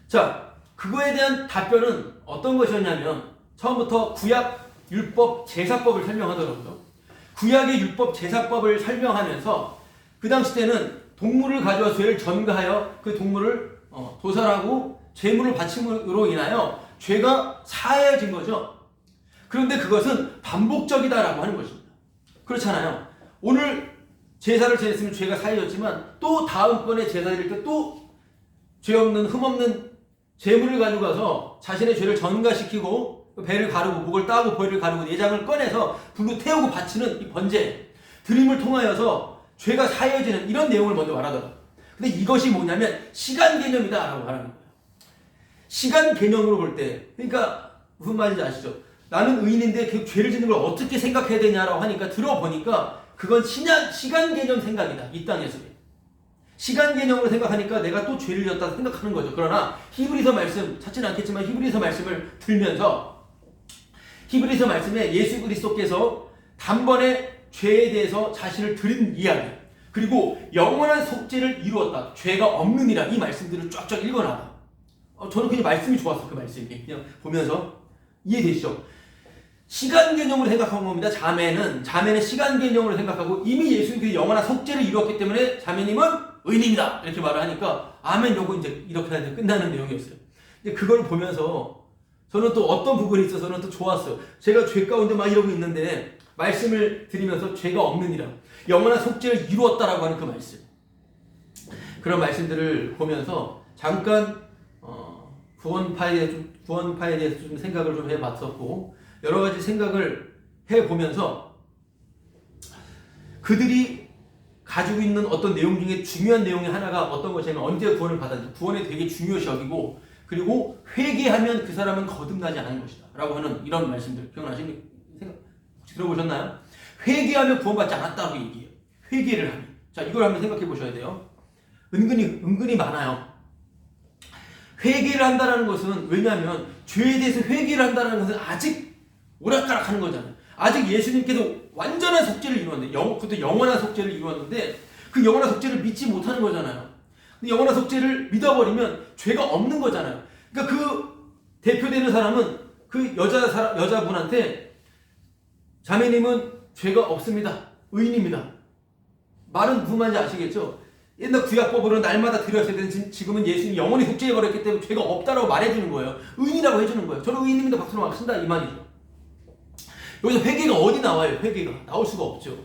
자, 그거에 대한 답변은 어떤 것이었냐면, 처음부터 구약 율법 제사법을 설명하더라고요. 구약의 율법 제사법을 설명하면서 그 당시 때는 동물을 가져와 죄를 전가하여 그 동물을 도살하고 제물을 바침으로 인하여 죄가 사해진 거죠. 그런데 그것은 반복적이다라고 하는 것입니다. 그렇잖아요. 오늘 제사를 지냈으면 죄가 사해졌지만 또 다음번에 제사 드릴 때 또 죄 없는 흠 없는 제물을 가지고 가서 자신의 죄를 전가시키고 배를 가르고 목을 따고 보리를 가르고 내장을 꺼내서 불로 태우고 바치는 이 번제 드림을 통하여서 죄가 사해지는 이런 내용을 먼저 말하더라고요. 근데 이것이 뭐냐면 시간 개념이다라고 말하는 거예요. 시간 개념으로 볼 때, 그러니까 무슨 말인지 아시죠? 나는 의인인데 그 죄를 짓는 걸 어떻게 생각해야 되냐라고 하니까 들어보니까 그건 시간 개념 생각이다. 이 땅에서. 시간 개념으로 생각하니까 내가 또 죄를 졌다 생각하는 거죠. 그러나 히브리서 말씀, 찾지는 않겠지만 히브리서 말씀을 들면서 히브리서 말씀에 예수 그리스도께서 단번에 죄에 대해서 자신을 드린 이야기, 그리고 영원한 속죄를 이루었다, 죄가 없느니라, 이 말씀들을 쫙쫙 읽어놔봐. 저는 그냥 말씀이 좋았어. 그 말씀이 그냥 보면서 이해되시죠? 시간 개념으로 생각한 겁니다. 자매는 시간 개념으로 생각하고 이미 예수님께서 영원한 속죄를 이루었기 때문에 자매님은 의인입니다 이렇게 말을 하니까 아멘, 요거 이제 이렇게 해서 끝나는 내용이었어요. 근데 그걸 보면서 저는 또 어떤 부분이 있어서는 또 좋았어요. 제가 죄 가운데 막 이러고 있는데 말씀을 드리면서 죄가 없느니라, 영원한 속죄를 이루었다라고 하는 그 말씀, 그런 말씀들을 보면서 잠깐 구원파에 대해서 좀 생각을 좀 해봤었고, 여러 가지 생각을 해보면서 그들이 가지고 있는 어떤 내용 중에 중요한 내용이 하나가 어떤 것이냐면, 언제 구원을 받았는지, 구원에 되게 중요시 여기고, 그리고 회개하면 그 사람은 거듭나지 않은 것이다 라고 하는 이런 말씀들 기억나시는 생각 혹시 들어보셨나요? 회개하면 구원받지 않았다고 얘기해요. 회개를 하면. 자, 이걸 한번 생각해 보셔야 돼요. 은근히 많아요. 회개를 한다는 것은, 왜냐하면 죄에 대해서 회개를 한다는 것은 아직 오락가락 하는 거잖아요. 아직 예수님께서 완전한 속죄를 이루었는데, 그것도 영원한 속죄를 이루었는데 그 영원한 속죄를 믿지 못하는 거잖아요. 근데 영원한 속죄를 믿어버리면 죄가 없는 거잖아요. 그러니까 그 대표되는 사람은 그 여자분한테 자매님은 죄가 없습니다, 의인입니다. 말은 무슨 말인지 아시겠죠? 옛날 구약법으로 날마다 드렸어야 되는, 지금은 예수님이 영원히 속죄해버렸기 때문에 죄가 없다라고 말해주는 거예요. 의인이라고 해주는 거예요. 저는 의인입니다 박수로 막 친다 이 말이죠. 여기서 회개가 어디 나와요? 회개가 나올 수가 없죠.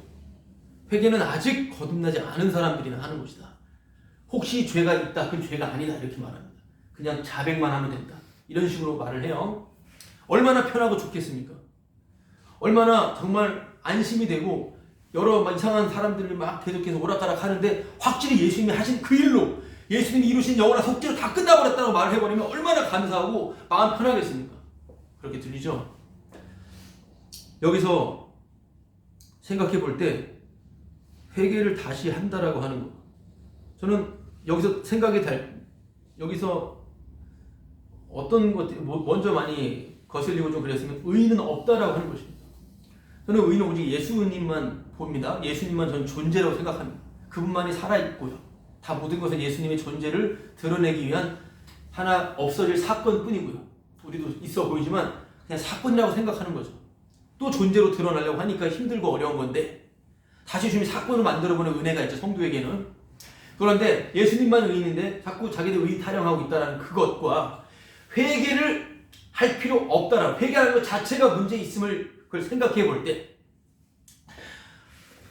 회개는 아직 거듭나지 않은 사람들이나 하는 것이다. 혹시 죄가 있다, 그건 죄가 아니다 이렇게 말합니다. 그냥 자백만 하면 된다, 이런 식으로 말을 해요. 얼마나 편하고 좋겠습니까? 얼마나 정말 안심이 되고, 여러 이상한 사람들을 막 계속해서 오락가락 하는데 확실히 예수님이 하신 그 일로, 예수님이 이루신 영원한 속죄로 다 끝나버렸다고 말을 해버리면 얼마나 감사하고 마음 편하겠습니까? 그렇게 들리죠? 여기서 생각해 볼 때 회개를 다시 한다라고 하는 거. 저는 여기서 여기서 어떤 것 먼저 많이 거슬리고 좀 그랬으면 의인은 없다라고 하는 것입니다. 저는 의인은 오직 예수님만 봅니다. 예수님만 저는 존재라고 생각합니다. 그분만이 살아있고요. 다 모든 것은 예수님의 존재를 드러내기 위한 하나 없어질 사건뿐이고요. 우리도 있어 보이지만 그냥 사건이라고 생각하는 거죠. 또 존재로 드러나려고 하니까 힘들고 어려운 건데 다시 주님이 사건을 만들어보는 은혜가 있죠. 성도에게는. 그런데 예수님만 의인인데 자꾸 자기들 의인 타령하고 있다는 그것과 회개를 할 필요 없다라고, 회개하는 것 자체가 문제 있음을 그걸 생각해 볼 때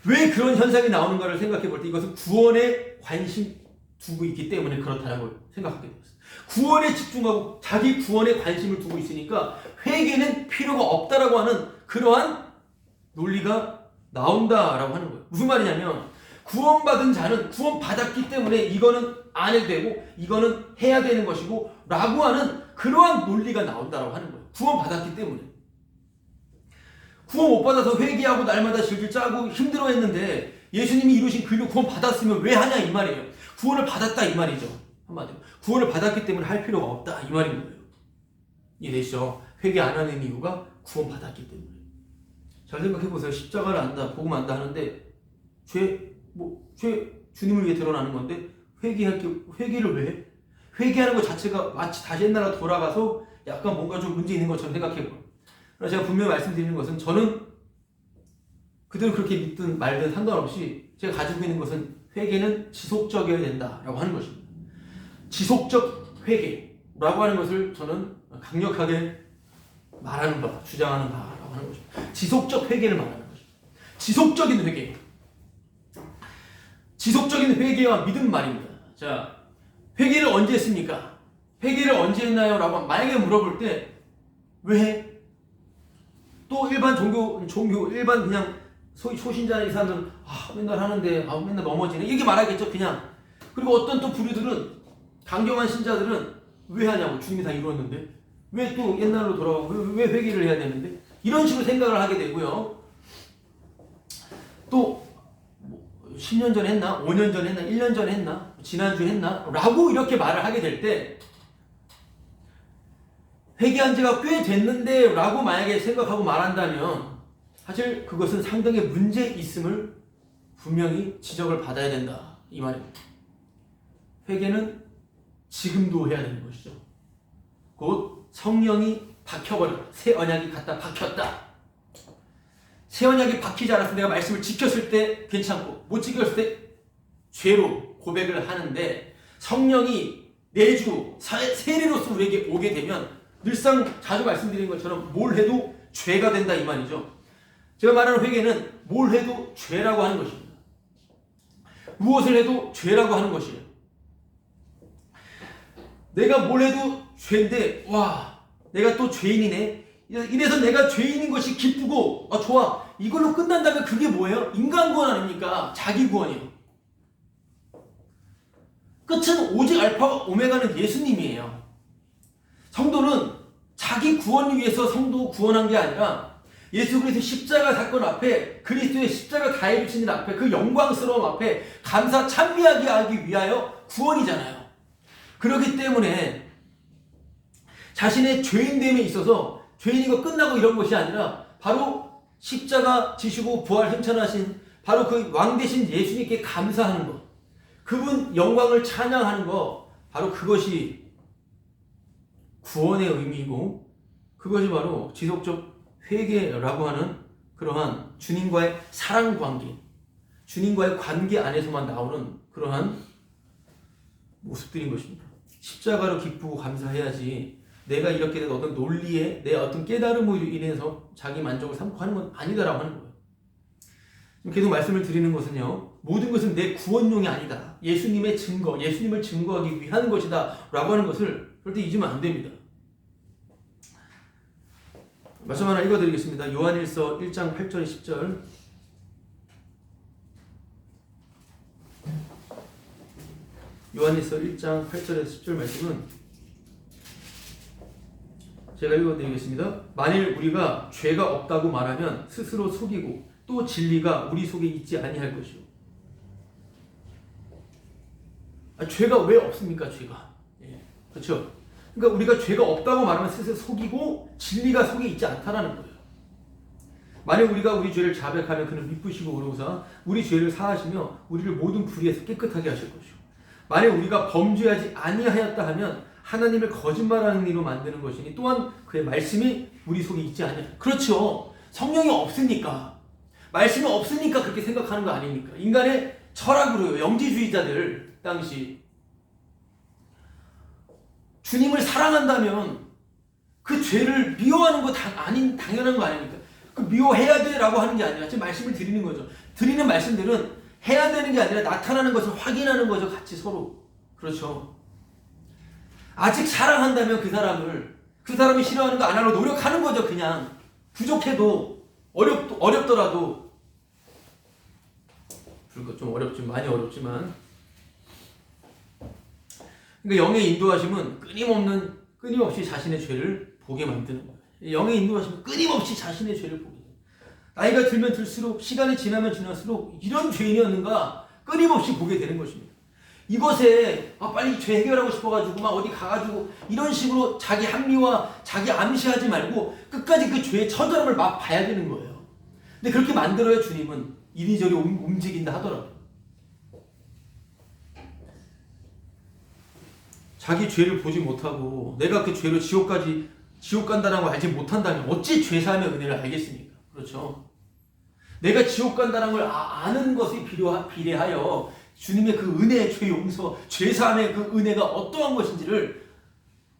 왜 그런 현상이 나오는가를 생각해 볼 때 이것은 구원에 관심 두고 있기 때문에 그렇다는 걸 생각하게 되었어요. 구원에 집중하고 자기 구원에 관심을 두고 있으니까 회개는 필요가 없다라고 하는 그러한 논리가 나온다라고 하는 거예요. 무슨 말이냐면 구원받은 자는 구원받았기 때문에 이거는 안 해도 되고 이거는 해야 되는 것이고 라고 하는 그러한 논리가 나온다라고 하는 거예요. 구원받았기 때문에. 구원 못 받아서 회개하고 날마다 질질 짜고 힘들어했는데 예수님이 이루신 그 일 구원 받았으면 왜 하냐 이 말이에요. 구원을 받았다 이 말이죠. 한마디로 구원을 받았기 때문에 할 필요가 없다 이 말인 거예요. 이해되시죠? 회개 안 하는 이유가 구원 받았기 때문에. 잘 생각해 보세요. 십자가를 안다, 복음 안다 하는데 죄 주님을 위해 드러나는 건데 회개를 왜 해? 회개하는 것 자체가 마치 다시 옛날로 돌아가서 약간 뭔가 좀 문제 있는 것처럼 생각해 봐요. 그래서 제가 분명히 말씀드리는 것은 저는 그들은 그렇게 믿든 말든 상관없이 제가 가지고 있는 것은 회개는 지속적이어야 된다라고 하는 것입니다. 지속적 회개라고 하는 것을 저는 강력하게 말하는 바, 주장하는 바라고 하는 것입니다. 지속적 회개를 말하는 것입니다. 지속적인 회개. 지속적인 회개와 믿음 말입니다. 자, 회개를 언제 했습니까? 회개를 언제 했나요? 라고 만약에 물어볼 때 왜 해? 또 일반 종교 일반 그냥 소위 초신자의 사람은 맨날 하는데 맨날 넘어지네 이렇게 말하겠죠 그냥. 그리고 어떤 또 부류들은 강경한 신자들은 왜 하냐고 주님이 다 이루었는데 왜 또 옛날로 돌아가고 왜 회개를 해야 되는데 이런 식으로 생각을 하게 되고요. 또 10년 전에 했나? 5년 전에 했나? 1년 전에 했나? 지난주에 했나? 라고 이렇게 말을 하게 될 때 회개한 지가 꽤 됐는데 라고 만약에 생각하고 말한다면 사실 그것은 상당히 문제 있음을 분명히 지적을 받아야 된다 이 말입니다. 회개는 지금도 해야 되는 것이죠. 곧 성령이 박혀버려 새 언약이 갖다 박혔다. 새 언약이 박히지 않았으면 내가 말씀을 지켰을 때 괜찮고 못 지켰을 때 죄로 고백을 하는데 성령이 내주 세례로서 우리에게 오게 되면 늘상 자주 말씀드린 것처럼 뭘 해도 죄가 된다 이 말이죠. 제가 말하는 회개는 뭘 해도 죄라고 하는 것입니다. 무엇을 해도 죄라고 하는 것이에요. 내가 뭘 해도 죄인데 내가 또 죄인이네. 이래서 내가 죄인인 것이 기쁘고 좋아. 이걸로 끝난다면 그게 뭐예요? 인간 구원 아닙니까? 자기 구원이에요. 끝은 오직 알파와 오메가는 예수님이에요. 성도는 자기 구원을 위해서 성도 구원한 게 아니라 예수 그리스도의 십자가 사건 앞에 그리스도의 십자가 가해 주신 일 앞에 그 영광스러움 앞에 감사 찬미하게 하기 위하여 구원이잖아요. 그렇기 때문에 자신의 죄인됨에 있어서 죄인인 거 끝나고 이런 것이 아니라 바로 십자가 지시고 부활 승천하신 바로 그 왕 되신 예수님께 감사하는 것, 그분 영광을 찬양하는 것, 바로 그것이 구원의 의미이고 그것이 바로 지속적 회개라고 하는 그러한 주님과의 사랑 관계, 주님과의 관계 안에서만 나오는 그러한 모습들인 것입니다. 십자가로 기쁘고 감사해야지 내가 이렇게 된 어떤 논리에 내 어떤 깨달음으로 인해서 자기 만족을 삼고 하는 건 아니다라고 하는 거예요. 계속 말씀을 드리는 것은요, 모든 것은 내 구원용이 아니다. 예수님의 증거, 예수님을 증거하기 위한 것이다 라고 하는 것을 절대 잊으면 안 됩니다. 말씀 하나 읽어드리겠습니다. 요한일서 1장 8절 10절. 요한일서 1장 8절에서 10절 말씀은 제가 읽어드리겠습니다. 만일 우리가 죄가 없다고 말하면 스스로 속이고 또 진리가 우리 속에 있지 아니할 것이요. 죄가 왜 없습니까? 죄가. 예, 그렇죠? 그러니까 우리가 죄가 없다고 말하면 스스로 속이고 진리가 속에 있지 않다라는 거예요. 만약 우리가 우리 죄를 자백하면 그는 미쁘시고 의로우사 우리 죄를 사하시며 우리를 모든 불의에서 깨끗하게 하실 것이요. 만약 우리가 범죄하지 아니하였다 하면 하나님을 거짓말하는 이로 만드는 것이니 또한 그의 말씀이 우리 속에 있지 않냐. 그렇죠. 성령이 없으니까, 말씀이 없으니까 그렇게 생각하는 거 아닙니까? 인간의 철학으로요. 영지주의자들 당시 주님을 사랑한다면 그 죄를 미워하는 거 당연한 거 아닙니까? 그 미워해야 돼라고 하는 게 아니라 지금 말씀을 드리는 거죠. 드리는 말씀들은 해야 되는 게 아니라 나타나는 것을 확인하는 거죠. 같이 서로. 그렇죠. 아직 사랑한다면 그 사람이 싫어하는 거 안 하려고 노력하는 거죠. 그냥 부족해도 어렵더라도 좀 어렵지만 많이 어렵지만 그러니까 영의 인도하심은 끊임없이 자신의 죄를 보게 만드는 거예요. 영의 인도하심은 끊임없이 자신의 죄를 보게 돼요. 나이가 들면 들수록 시간이 지나면 지날수록 이런 죄인이었는가 끊임없이 보게 되는 것입니다. 이것에 빨리 죄 해결하고 싶어가지고 막 어디 가가지고 이런 식으로 자기 합리화, 자기 암시하지 말고 끝까지 그 죄의 처절함을 막 봐야 되는 거예요. 근데 그렇게 만들어야 주님은 이리저리 움직인다 하더라고요. 자기 죄를 보지 못하고 내가 그 죄로 지옥 간다는 걸 알지 못한다면 어찌 죄사함의 은혜를 알겠습니까? 그렇죠. 내가 지옥 간다는 걸 아는 것이 비례하여 주님의 그 은혜, 죄 용서, 죄사함의 그 은혜가 어떠한 것인지를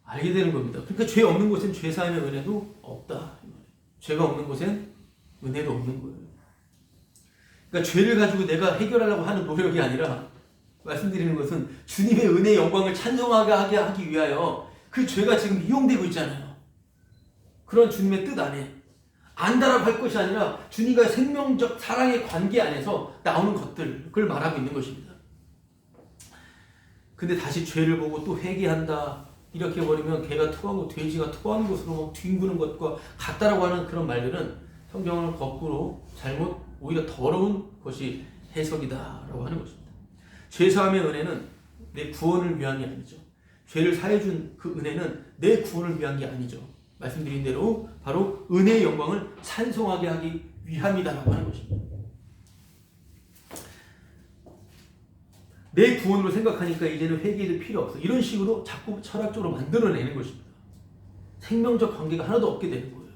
알게 되는 겁니다. 그러니까 죄 없는 곳엔 죄사함의 은혜도 없다. 죄가 없는 곳엔 은혜도 없는 거예요. 그러니까 죄를 가지고 내가 해결하려고 하는 노력이 아니라 말씀드리는 것은 주님의 은혜의 영광을 찬송하게 하기 위하여 그 죄가 지금 이용되고 있잖아요. 그런 주님의 뜻 안에 안다라고 할 것이 아니라 주님과의 생명적 사랑의 관계 안에서 나오는 것들, 그걸 말하고 있는 것입니다. 근데 다시 죄를 보고 또 회개한다 이렇게 버리면 개가 토하고 돼지가 토하는 것으로 뒹구는 것과 같다라고 하는 그런 말들은 성경을 거꾸로 잘못 오히려 더러운 것이 해석이다라고 하는 것입니다. 죄사함의 은혜는 내 구원을 위한 게 아니죠. 죄를 사해준 그 은혜는 내 구원을 위한 게 아니죠. 말씀드린 대로 바로 은혜의 영광을 찬송하게 하기 위함이다라고 하는 것입니다. 내 구원으로 생각하니까 이제는 회개도 필요 없어. 이런 식으로 자꾸 철학적으로 만들어내는 것입니다. 생명적 관계가 하나도 없게 되는 거예요.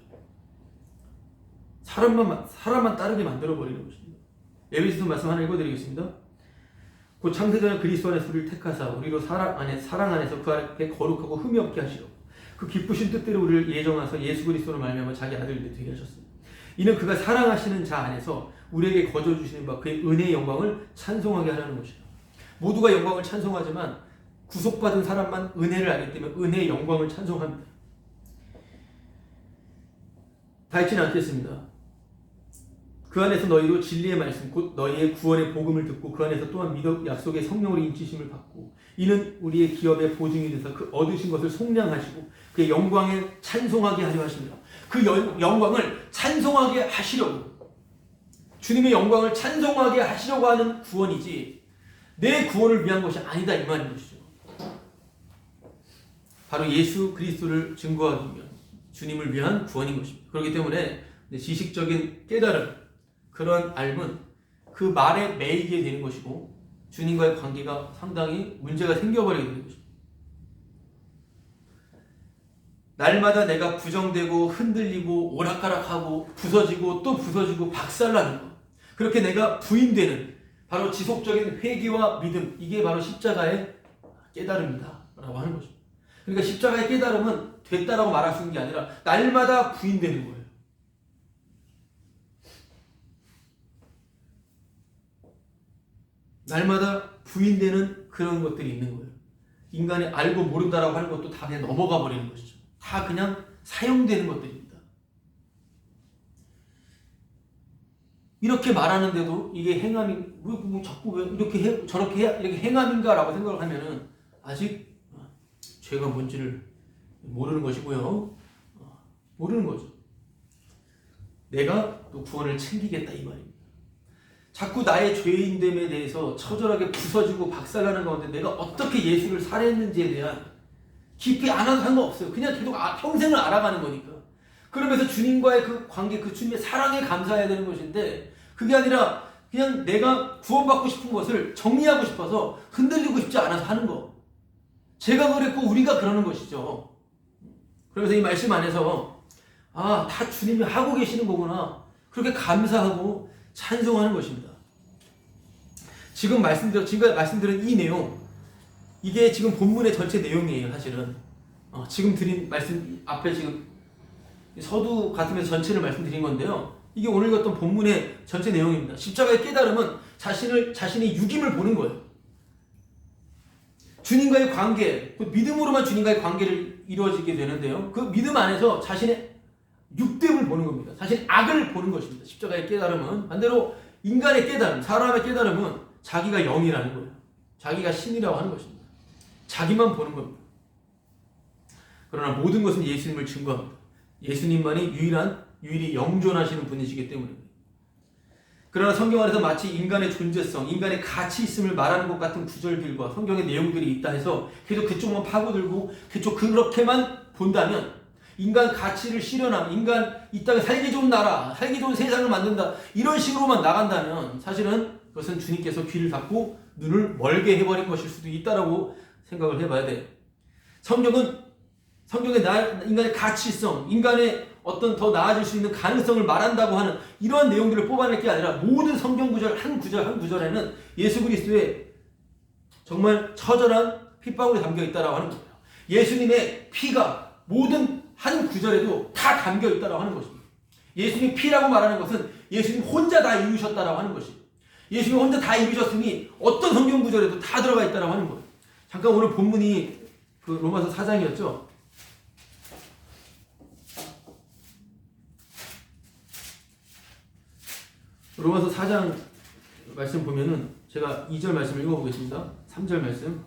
사람만 따르게 만들어버리는 것입니다. 에베소서 말씀 하나 읽어드리겠습니다. 곧 창세전에 그리스도 안에서 우리를 택하사 우리로 사랑 안에서 그 앞에 거룩하고 흠이 없게 하시려 그 기쁘신 뜻대로 우리를 예정하사 예수 그리스도로 말미암아 자기 아들을 되게 하셨습니다. 이는 그가 사랑하시는 자 안에서 우리에게 거저 주시는 바 그의 은혜의 영광을 찬송하게 하라는 것이다. 모두가 영광을 찬송하지만 구속받은 사람만 은혜를 알기 때문에 은혜의 영광을 찬송합니다. 다 읽지는 않겠습니다. 그 안에서 너희도 진리의 말씀 곧 너희의 구원의 복음을 듣고 그 안에서 또한 믿어 약속의 성령으로 인치심을 받고 이는 우리의 기업의 보증이 되사 그 얻으신 것을 속량하시고 그의 영광에 찬송하게 하려 하십니다. 그 영광을 찬송하게 하시려고 주님의 영광을 찬송하게 하시려고 하는 구원이지 내 구원을 위한 것이 아니다 이 말인 것이죠. 바로 예수 그리스도를 증거하기 위한 주님을 위한 구원인 것입니다. 그렇기 때문에 지식적인 깨달음 그런 알면 그 말에 매이게 되는 것이고 주님과의 관계가 상당히 문제가 생겨버리게 되는 것입니다. 날마다 내가 부정되고 흔들리고 오락가락하고 부서지고 또 부서지고 박살나는 것 그렇게 내가 부인되는 바로 지속적인 회개와 믿음 이게 바로 십자가의 깨달음이다 라고 하는 것입니다. 그러니까 십자가의 깨달음은 됐다라고 말할 수 있는 게 아니라 날마다 부인되는 거예요. 날마다 부인되는 그런 것들이 있는 거예요. 인간이 알고 모른다라고 하는 것도 다 그냥 넘어가 버리는 것이죠. 다 그냥 사용되는 것들입니다. 이렇게 말하는데도 이게 행함이 자꾸 왜 이렇게 저렇게 이렇게 행함인가라고 생각을 하면은 아직 죄가 뭔지를 모르는 것이고요. 모르는 거죠. 내가 또 구원을 챙기겠다 이 말입니다. 자꾸 나의 죄인됨에 대해서 처절하게 부서지고 박살나는 가운데 내가 어떻게 예수를 살해했는지에 대한 깊이 안 하도 상관없어요. 그냥 계속 평생을 알아가는 거니까. 그러면서 주님과의 그 관계, 그 주님의 사랑에 감사해야 되는 것인데 그게 아니라 그냥 내가 구원받고 싶은 것을 정리하고 싶어서 흔들리고 싶지 않아서 하는 거. 제가 그랬고 우리가 그러는 것이죠. 그러면서 이 말씀 안에서 다 주님이 하고 계시는 거구나. 그렇게 감사하고 찬송하는 것입니다. 지금까지 말씀드린 이 내용, 이게 지금 본문의 전체 내용이에요, 사실은. 지금 드린 말씀, 앞에 지금 서두 같으면서 전체를 말씀드린 건데요. 이게 오늘 읽었던 본문의 전체 내용입니다. 십자가의 깨달음은 자신의 죽임을 보는 거예요. 주님과의 관계, 그 믿음으로만 주님과의 관계를 이루어지게 되는데요. 그 믿음 안에서 자신의 육됨을 보는 겁니다. 자신의 악을 보는 것입니다. 십자가의 깨달음은 반대로 인간의 깨달음, 사람의 깨달음은 자기가 영이라는 거예요. 자기가 신이라고 하는 것입니다. 자기만 보는 겁니다. 그러나 모든 것은 예수님을 증거합니다. 예수님만이 유일히 영존하시는 분이시기 때문입니다. 그러나 성경 안에서 마치 인간의 존재성, 인간의 가치 있음을 말하는 것 같은 구절들과 성경의 내용들이 있다 해서 계속 그쪽만 파고들고 계속 그렇게만 본다면 인간 가치를 실현함, 인간 이 땅에 살기 좋은 나라, 살기 좋은 세상을 만든다 이런 식으로만 나간다면 사실은 그것은 주님께서 귀를 닫고 눈을 멀게 해버린 것일 수도 있다라고 생각을 해봐야 돼요. 성경의 인간의 가치성, 인간의 어떤 더 나아질 수 있는 가능성을 말한다고 하는 이러한 내용들을 뽑아낼 게 아니라 모든 성경 구절 한 구절에는 예수 그리스도의 정말 처절한 핏방울이 담겨 있다라고 하는 거예요. 예수님의 피가 모든 한 구절에도 다 담겨 있다라고 하는 것입니다. 예수님 피라고 말하는 것은 예수님 혼자 다 이루셨다라고 하는 것입니다. 예수님 혼자 다 이루셨으니 어떤 성경 구절에도 다 들어가 있다라고 하는 거예요. 잠깐 오늘 본문이 그 로마서 4장이었죠. 로마서 4장 말씀 보면은 제가 2절 말씀을 읽어보겠습니다. 3절 말씀.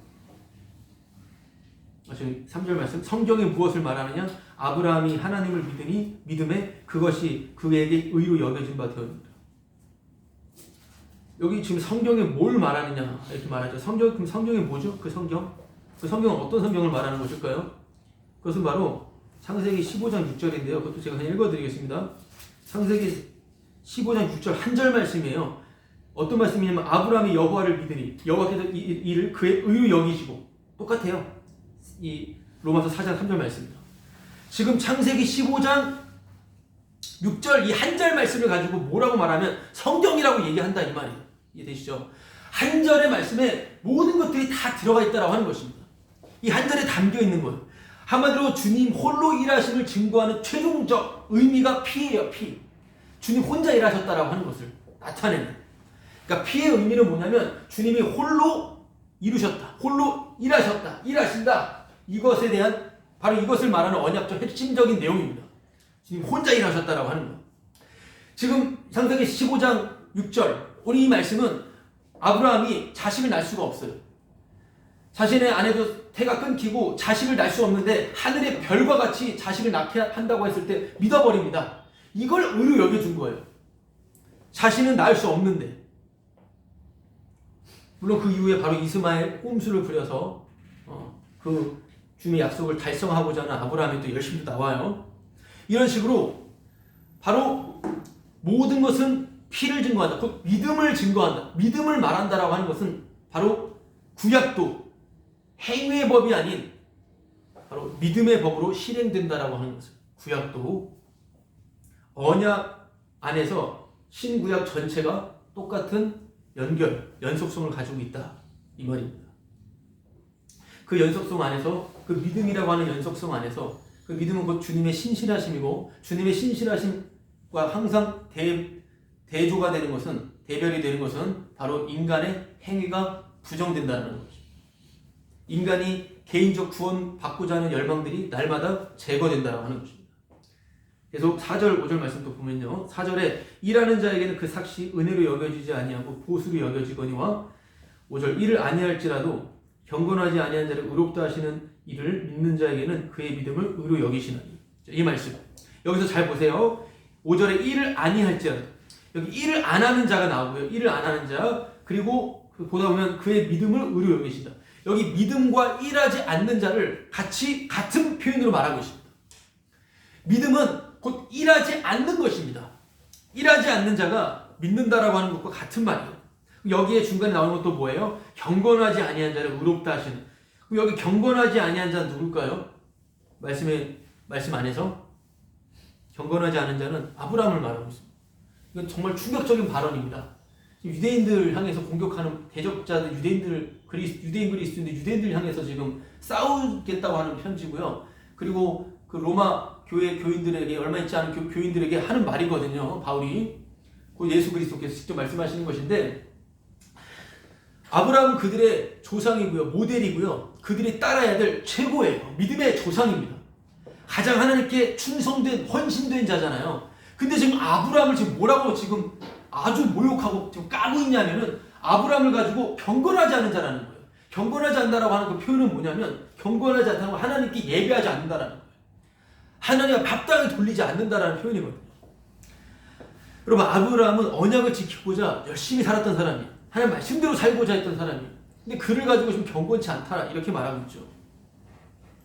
3절 말씀. 성경이 무엇을 말하느냐? 아브라함이 하나님을 믿으니 믿음에 그것이 그에게 의로 여겨진 바 되었습니다. 여기 지금 성경에 뭘 말하느냐 이렇게 말하죠. 그럼 성경이 뭐죠? 그 성경은 어떤 성경을 말하는 것일까요? 그것은 바로 창세기 15장 6절인데요. 그것도 제가 그냥 읽어드리겠습니다. 창세기 15장 6절 한 절 말씀이에요. 어떤 말씀이냐면 아브라함이 여호와를 믿으니 여호와께서 이를 그의 의로 여기시고 똑같아요. 이 로마서 4장 3절 말씀입니다. 지금 창세기 15장 6절 이 한 절 말씀을 가지고 뭐라고 말하면 성경이라고 얘기한다 이 말이에요. 이해되시죠? 한 절의 말씀에 모든 것들이 다 들어가 있다라고 하는 것입니다. 이 한 절에 담겨 있는 거예요. 한마디로 주님 홀로 일하심을 증거하는 최종적 의미가 피예요. 피. 주님 혼자 일하셨다라고 하는 것을 나타내는. 그러니까 피의 의미는 뭐냐면 주님이 홀로 이루셨다. 홀로 일하셨다. 일하신다. 이것에 대한 바로 이것을 말하는 언약적 핵심적인 내용입니다. 주님 혼자 일하셨다라고 하는 거. 지금 창세기 15장 6절 오늘 이 말씀은 아브라함이 자식을 낳을 수가 없어요. 자신의 아내도 태가 끊기고 자식을 낳을 수 없는데 하늘의 별과 같이 자식을 낳게 한다고 했을 때 믿어버립니다. 이걸 의로 여겨준 거예요. 자신은 낳을 수 없는데. 물론 그 이후에 바로 이스마엘 꼼수를 부려서 그 주님의 약속을 달성하고자 하는 아브라함이 또 열심히 나와요. 이런 식으로 바로 모든 것은 피를 증거한다. 곧 믿음을 증거한다. 믿음을 말한다라고 하는 것은 바로 구약도 행위의 법이 아닌 바로 믿음의 법으로 실행된다라고 하는 것을. 구약도 언약 안에서 신구약 전체가 똑같은 연속성을 가지고 있다. 이 말입니다. 그 연속성 안에서 그 믿음이라고 하는 연속성 안에서 그 믿음은 곧 주님의 신실하심이고 주님의 신실하심과 항상 대조가 되는 것은 대별이 되는 것은 바로 인간의 행위가 부정된다는 것입니다. 인간이 개인적 구원 받고자 하는 열망들이 날마다 제거된다고 하는 것입니다. 계속 4절 5절 말씀도 보면요. 4절에 일하는 자에게는 그 삭시 은혜로 여겨지지 아니하고 보수로 여겨지거니와 5절 이를 아니할지라도 경건하지 아니한 자를 의롭다 하시는 이를 믿는 자에게는 그의 믿음을 의로 여기시나니. 이 말씀. 여기서 잘 보세요. 5절에 일을 아니할지어다. 여기 일을 안 하는 자가 나오고요. 일을 안 하는 자. 그리고 보다 보면 그의 믿음을 의로 여기신다. 여기 믿음과 일하지 않는 자를 같이 같은 표현으로 말하고 있습니다. 믿음은 곧 일하지 않는 것입니다. 일하지 않는 자가 믿는다라고 하는 것과 같은 말이에요. 여기에 중간에 나오는 것도 뭐예요? 경건하지 아니한 자를 의롭다 하시는. 그럼 여기 경건하지 아니한 자는 누굴까요? 말씀 안에서 경건하지 않은 자는 아브라함을 말하고 있습니다. 이건 정말 충격적인 발언입니다. 유대인들 향해서 공격하는 대적자들, 유대인 그리스도인들, 유대인들 향해서 지금 싸우겠다고 하는 편지고요. 그리고 그 로마 교회 교인들에게, 얼마 있지 않은 교인들에게 하는 말이거든요. 바울이 그 예수 그리스도께서 직접 말씀하시는 것인데, 아브라함은 그들의 조상이고요, 모델이고요, 그들이 따라야 될 최고예요. 믿음의 조상입니다. 가장 하나님께 충성된, 헌신된 자잖아요. 근데 지금 아브라함을 지금 뭐라고 지금 아주 모욕하고 지금 까고 있냐면은, 아브라함을 가지고 경건하지 않은 자라는 거예요. 경건하지 않는다라고 하는 그 표현은 뭐냐면, 경건하지 않다는 건 하나님께 예배하지 않는다라는 거예요. 하나님과 밥당을 돌리지 않는다라는 표현이거든요. 여러분, 아브라함은 언약을 지키고자 열심히 살았던 사람이에요. 하나님 말씀대로 살고자 했던 사람이에요. 근데 그를 가지고 좀 경건치 않다 이렇게 말하고 있죠.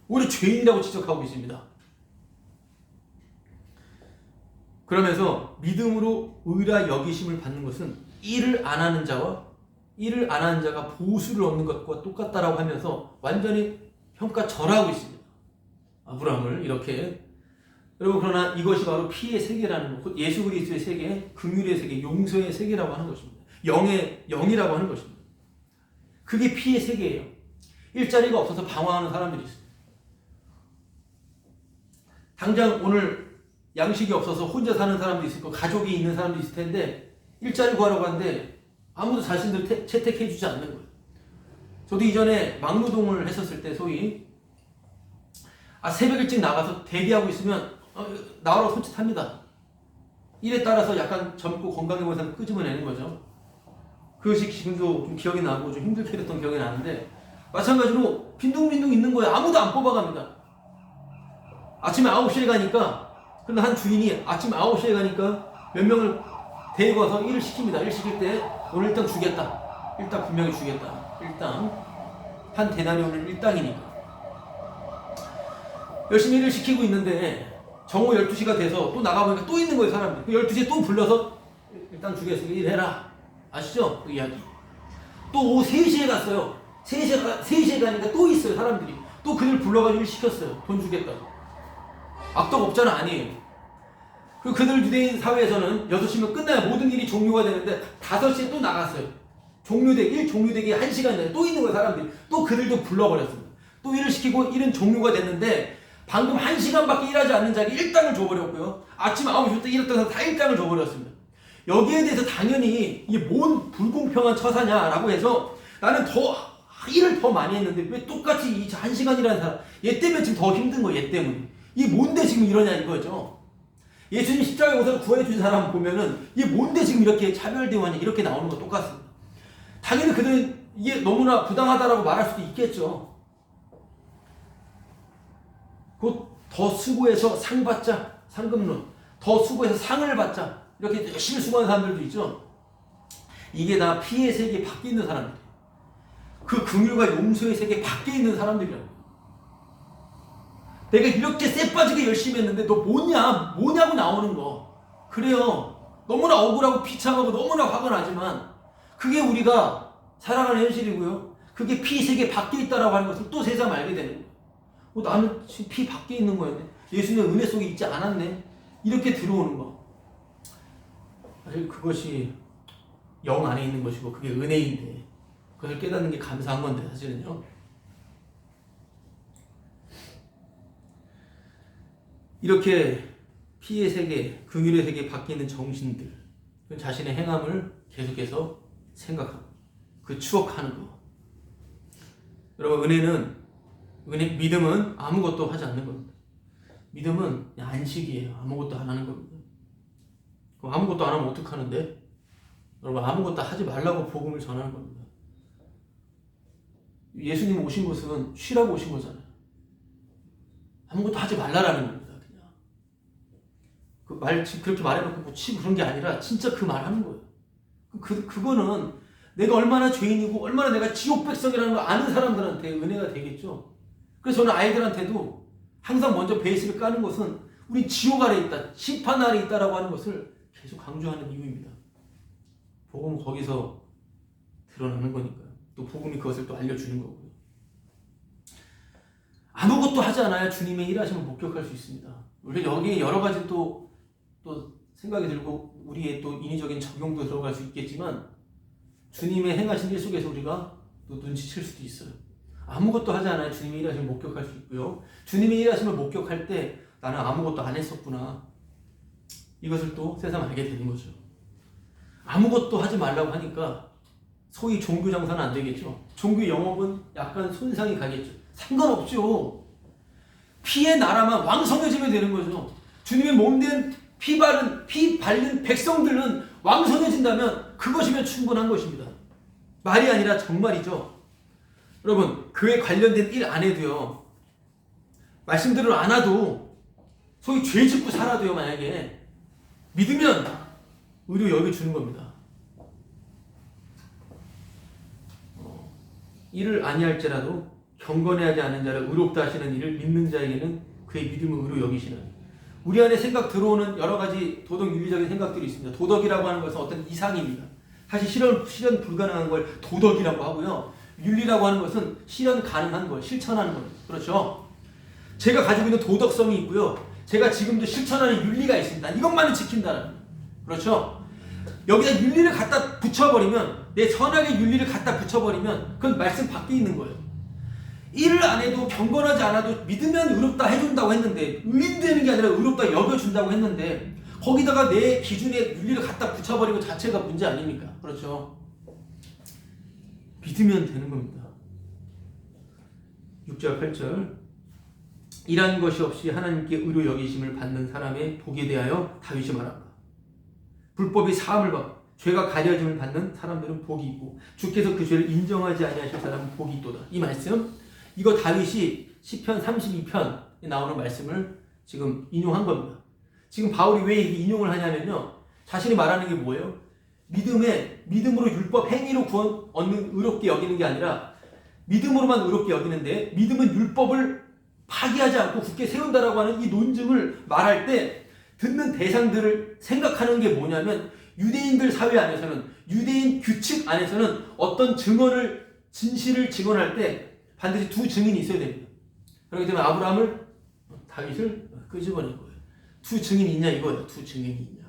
오히려 죄인이라고 지적하고 있습니다. 그러면서 믿음으로 의라 여기심을 받는 것은 일을 안 하는 자가 보수를 얻는 것과 똑같다라고 하면서 완전히 평가절하고 있습니다. 아브라함을 이렇게. 여러분, 그러나 이것이 바로 피의 세계라는 것, 예수 그리스도의 세계, 긍휼의 세계, 용서의 세계라고 하는 것입니다. 영이라고 하는 것입니다. 그게 피의 세계예요. 일자리가 없어서 방황하는 사람들이 있어요. 당장 오늘 양식이 없어서 혼자 사는 사람도 있을 거고, 가족이 있는 사람도 있을 텐데, 일자리 구하러 가는데 아무도 자신들을 채택해주지 않는 거예요. 저도 이전에 막노동을 했었을 때, 소위 새벽 일찍 나가서 대기하고 있으면 나오라고 손짓합니다. 일에 따라서 약간 젊고 건강해 보이는 사람 끄집어내는 거죠. 그것이 지금도 좀 기억이 나고 좀 힘들게 됐던 기억이 나는데, 마찬가지로 빈둥빈둥 있는 거예요. 아무도 안 뽑아갑니다. 아침에 9시에 가니까, 그런데 한 주인이 아침 9시에 가니까 몇 명을 데리고 와서 일을 시킵니다. 일 시킬 때 오늘 일당 주겠다. 일당 분명히 주겠다. 일당. 한 대나리 오늘 일당이니까. 열심히 일을 시키고 있는데 정오 12시가 돼서 또 나가보니까 또 있는 거예요, 사람들이. 12시에 또 불러서 일당 주겠으니까 일해라. 아시죠? 그 이야기. 또 오후 3시에 갔어요. 3시에 가니까 또 있어요, 사람들이. 또 그들 불러가지고 일 시켰어요. 돈 주겠다고. 악덕 업자는 아니에요. 그리고 그들 유대인 사회에서는 6시면 끝나야 모든 일이 종료가 되는데 5시에 또 나갔어요. 일 종료되기 1시간 전에 또 있는 거예요, 사람들이. 또 그들도 불러버렸습니다. 또 일을 시키고 일은 종료가 됐는데 방금 1시간밖에 일하지 않는 자에게 일당을 줘버렸고요. 아침 9시부터 일했던 사람 다 일당을 줘버렸습니다. 여기에 대해서 당연히 이게 뭔 불공평한 처사냐라고 해서, 나는 일을 더 많이 했는데 왜 똑같이 이 1시간이라는 사람, 얘 때문에 지금 더 힘든 거예요, 얘 때문에. 이게 뭔데 지금 이러냐 이거죠. 예수님 십자가에 오셔서 구해준 사람 보면은 이게 뭔데 지금 이렇게 차별대우하냐 이렇게 나오는 거 똑같습니다. 당연히 그들은 이게 너무나 부당하다라고 말할 수도 있겠죠. 곧 더 수고해서 상 받자, 상급론. 더 수고해서 상을 받자. 이렇게 열심히 수고하는 사람들도 있죠. 이게 다 피의 세계 밖에 있는 사람들. 그 긍휼과 용서의 세계 밖에 있는 사람들이라고. 내가 이렇게 쎄 빠지게 열심히 했는데 너 뭐냐고 나오는 거. 그래요. 너무나 억울하고 비참하고 너무나 화가 나지만 그게 우리가 살아가는 현실이고요. 그게 피 세계 밖에 있다라고 하는 것을 또 세상 알게 되는 거예요. 나는 지금 피 밖에 있는 거였네. 예수님의 은혜 속에 있지 않았네. 이렇게 들어오는 거. 사실 그것이 영 안에 있는 것이고 그게 은혜인데, 그것을 깨닫는 게 감사한 건데 사실은요. 이렇게 피의 세계, 긍휼의 세계 밖에 있는 정신들, 자신의 행함을 계속해서 생각하고 그 추억하는 거. 여러분, 믿음은 아무것도 하지 않는 겁니다. 믿음은 그냥 안식이에요. 아무것도 안 하는 겁니다. 그럼 아무것도 안 하면 어떡하는데? 여러분, 아무것도 하지 말라고 복음을 전하는 겁니다. 예수님 오신 것은 쉬라고 오신 거잖아요. 아무것도 하지 말라라는 겁니다. 그냥 말 지금 그렇게 말해놓고 뭐 치고 그런 게 아니라 진짜 그 말 하는 거예요. 그거는 내가 얼마나 죄인이고 얼마나 내가 지옥 백성이라는 걸 아는 사람들한테 은혜가 되겠죠. 그래서 저는 아이들한테도 항상 먼저 베이스를 까는 것은 우리 지옥 아래 있다, 심판 아래 있다라고 하는 것을 계속 강조하는 이유입니다. 복음은 거기서 드러나는 거니까요. 또 복음이 그것을 또 알려주는 거고요. 아무것도 하지 않아야 주님의 일하심을 목격할 수 있습니다. 우리가 여기에 여러 가지 또 생각이 들고 우리의 또 인위적인 적용도 들어갈 수 있겠지만 주님의 행하신 일 속에서 우리가 또 눈치챌 수도 있어요. 아무것도 하지 않아야 주님의 일하심을 목격할 수 있고요. 주님의 일하심을 목격할 때 나는 아무것도 안 했었구나. 이것을 또 새삼 알게 되는 거죠. 아무것도 하지 말라고 하니까 소위 종교 장사는 안 되겠죠. 종교 영업은 약간 손상이 가겠죠. 상관없죠. 피의 나라만 왕성해지면 되는 거죠. 주님의 몸된 피 바른 백성들은 왕성해진다면 그것이면 충분한 것입니다. 말이 아니라 정말이죠. 여러분, 그에 관련된 일 안 해도요, 말씀대로 안 와도 소위 죄 짓고 살아도요, 만약에 믿으면 의료 여겨주는 겁니다. 이를 아니할지라도 경건해하지 않은 자를 의롭다 하시는 이를 믿는 자에게는 그의 믿음을 의로 여기시는. 우리 안에 생각 들어오는 여러 가지 도덕 윤리적인 생각들이 있습니다. 도덕이라고 하는 것은 어떤 이상입니다. 사실 실현 불가능한 걸 도덕이라고 하고요. 윤리라고 하는 것은 실현 가능한 걸, 실천하는 것. 그렇죠? 제가 가지고 있는 도덕성이 있고요. 제가 지금도 실천하는 윤리가 있습니다. 이것만은 지킨다는 거예요. 그렇죠? 여기다 윤리를 갖다 붙여버리면, 내 선악의 윤리를 갖다 붙여버리면 그건 말씀 밖에 있는 거예요. 일을 안 해도 경건하지 않아도 믿으면 의롭다 해준다고 했는데, 의인되는 게 아니라 의롭다 여겨준다고 했는데 거기다가 내 기준의 윤리를 갖다 붙여버리고 자체가 문제 아닙니까? 그렇죠? 믿으면 되는 겁니다. 6절 8절 일한 것이 없이 하나님께 의로 여기심을 받는 사람의 복에 대하여 다윗이 말한다. 불법이 사함을 받고 죄가 가려짐을 받는 사람들은 복이 있고 주께서 그 죄를 인정하지 아니하실 사람은 복이 있도다. 이 말씀, 이거 다윗이 시편 32편에 나오는 말씀을 지금 인용한 겁니다. 지금 바울이 왜 이렇게 인용을 하냐면요, 자신이 말하는 게 뭐예요? 믿음으로 율법 행위로 구원 얻는 의롭게 여기는 게 아니라 믿음으로만 의롭게 여기는데, 믿음은 율법을 파기하지 않고 굳게 세운다라고 하는 이 논증을 말할 때 듣는 대상들을 생각하는 게 뭐냐면, 유대인들 사회 안에서는, 유대인 규칙 안에서는 어떤 진실을 증언할 때 반드시 두 증인이 있어야 됩니다. 그렇기 때문에 아브라함을, 다윗을 끄집어낸 거예요. 두 증인이 있냐 이거예요. 두 증인이 있냐.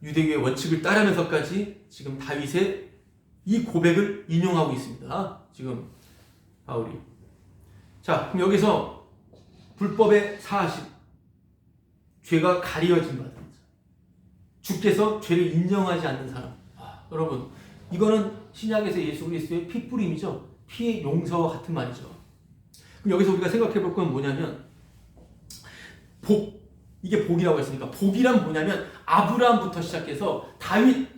유대교의 원칙을 따르면서까지 지금 다윗의 이 고백을 인용하고 있습니다. 지금 바울이. 자, 그럼 여기서 불법의 사하심, 죄가 가려진 바, 주께서 죄를 인정하지 않는 사람. 여러분, 이거는 신약에서 예수 그리스도의 피뿌림이죠. 피의 용서와 같은 말이죠. 그럼 여기서 우리가 생각해 볼 건 뭐냐면, 이게 복이라고 했으니까 복이란 뭐냐면 아브라함부터 시작해서 다윗,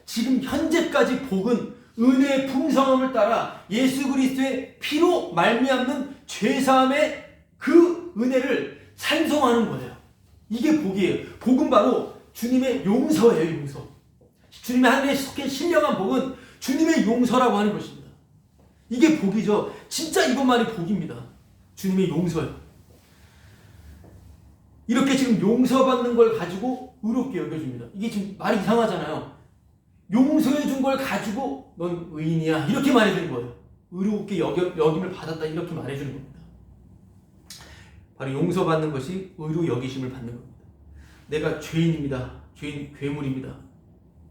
지금 현재까지 복은 은혜의 풍성함을 따라 예수 그리스도의 피로 말미암는 죄사함의 그 은혜를 찬송하는 거예요. 이게 복이에요. 복은 바로 주님의 용서예요. 용서. 주님의 하늘에 속해 신령한 복은 주님의 용서라고 하는 것입니다. 이게 복이죠. 진짜 이것만이 복입니다. 주님의 용서예요. 이렇게 지금 용서받는 걸 가지고 의롭게 여겨줍니다. 이게 지금 말이 이상하잖아요. 용서해 준 걸 가지고 넌 의인이야 이렇게 말해주는 거예요. 의롭게 여김을 받았다 이렇게 말해주는 겁니다. 바로 용서받는 것이 의로 여기심을 받는 겁니다. 내가 죄인입니다. 죄인, 괴물입니다.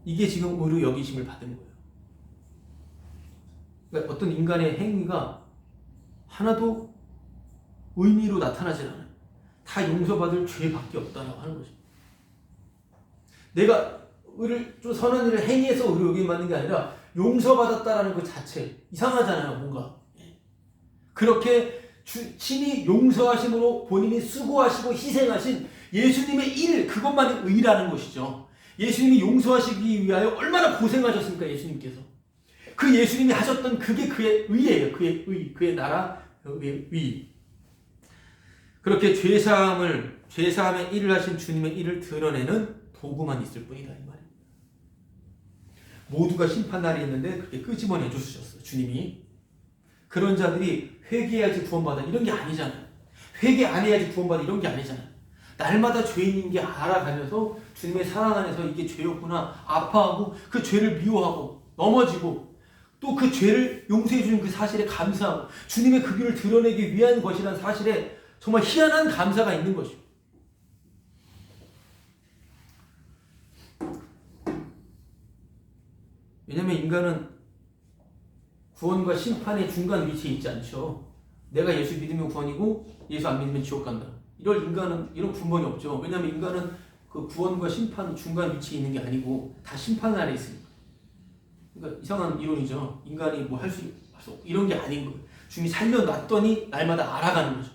이게 지금 의로 여기심을 받은 거예요. 그러니까 어떤 인간의 행위가 하나도 의미로 나타나지 않아요. 다 용서받을 죄밖에 없다라고 하는 것입니다. 내가 좀 선한 일을 행위해서 의로 여김을 받는 게 아니라 용서받았다라는 그 자체, 이상하잖아요, 뭔가. 그렇게 친히 용서하심으로 본인이 수고하시고 희생하신 예수님의 일, 그것만이 의라는 것이죠. 예수님이 용서하시기 위하여 얼마나 고생하셨습니까, 예수님께서. 그 예수님이 하셨던 그게 그의 의예요. 그의 의, 그의 나라, 그의 의. 그렇게 죄사함의 일을 하신 주님의 일을 드러내는 도구만 있을 뿐이다 이 말입니다. 모두가 심판날이 있는데 그렇게 끄집어내 주셨어요. 주님이. 그런 자들이 회개해야지 구원받아 이런 게 아니잖아요. 회개 안 해야지 구원받아 이런 게 아니잖아요. 날마다 죄인인 게 알아가면서 주님의 사랑 안에서 이게 죄였구나 아파하고 그 죄를 미워하고 넘어지고 또 그 죄를 용서해 주는 그 사실에 감사하고 주님의 그 길을 드러내기 위한 것이라는 사실에 정말 희한한 감사가 있는 것이죠. 왜냐하면 인간은 구원과 심판의 중간 위치에 있지 않죠. 내가 예수 믿으면 구원이고 예수 안 믿으면 지옥 간다. 이런 근본이 없죠. 왜냐하면 인간은 그 구원과 심판 중간 위치에 있는 게 아니고 다 심판 아래 있습니다. 그러니까 이상한 이론이죠. 인간이 뭐 할 수 이런 게 아닌 거예요. 주님이 살려놨더니 날마다 알아가는 거죠.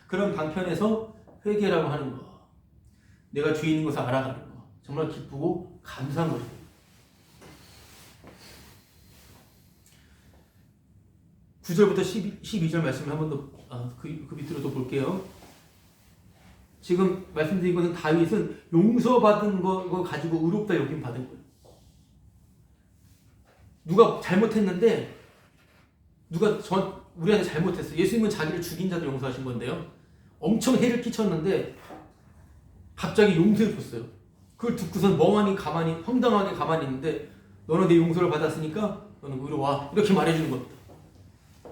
그런 방편에서 회개라고 하는 거, 내가 죄인인 것을 알아가는 거, 정말 기쁘고 감사한 거죠. (9절부터) 12절 말씀을 한 번 더 그 밑으로 또 볼게요. 지금 말씀드린 것은 다윗은 용서받은 거 가지고 의롭다 여김 받은 거예요. 누가 잘못했는데 우리한테 잘못했어. 예수님은 자기를 죽인 자들 용서하신 건데요. 엄청 해를 끼쳤는데 갑자기 용서해 줬어요. 그걸 듣고선 멍하니 가만히 황당하게 가만히 있는데 너는 내 용서를 받았으니까 너는 의로와 이렇게 말해주는 겁니다.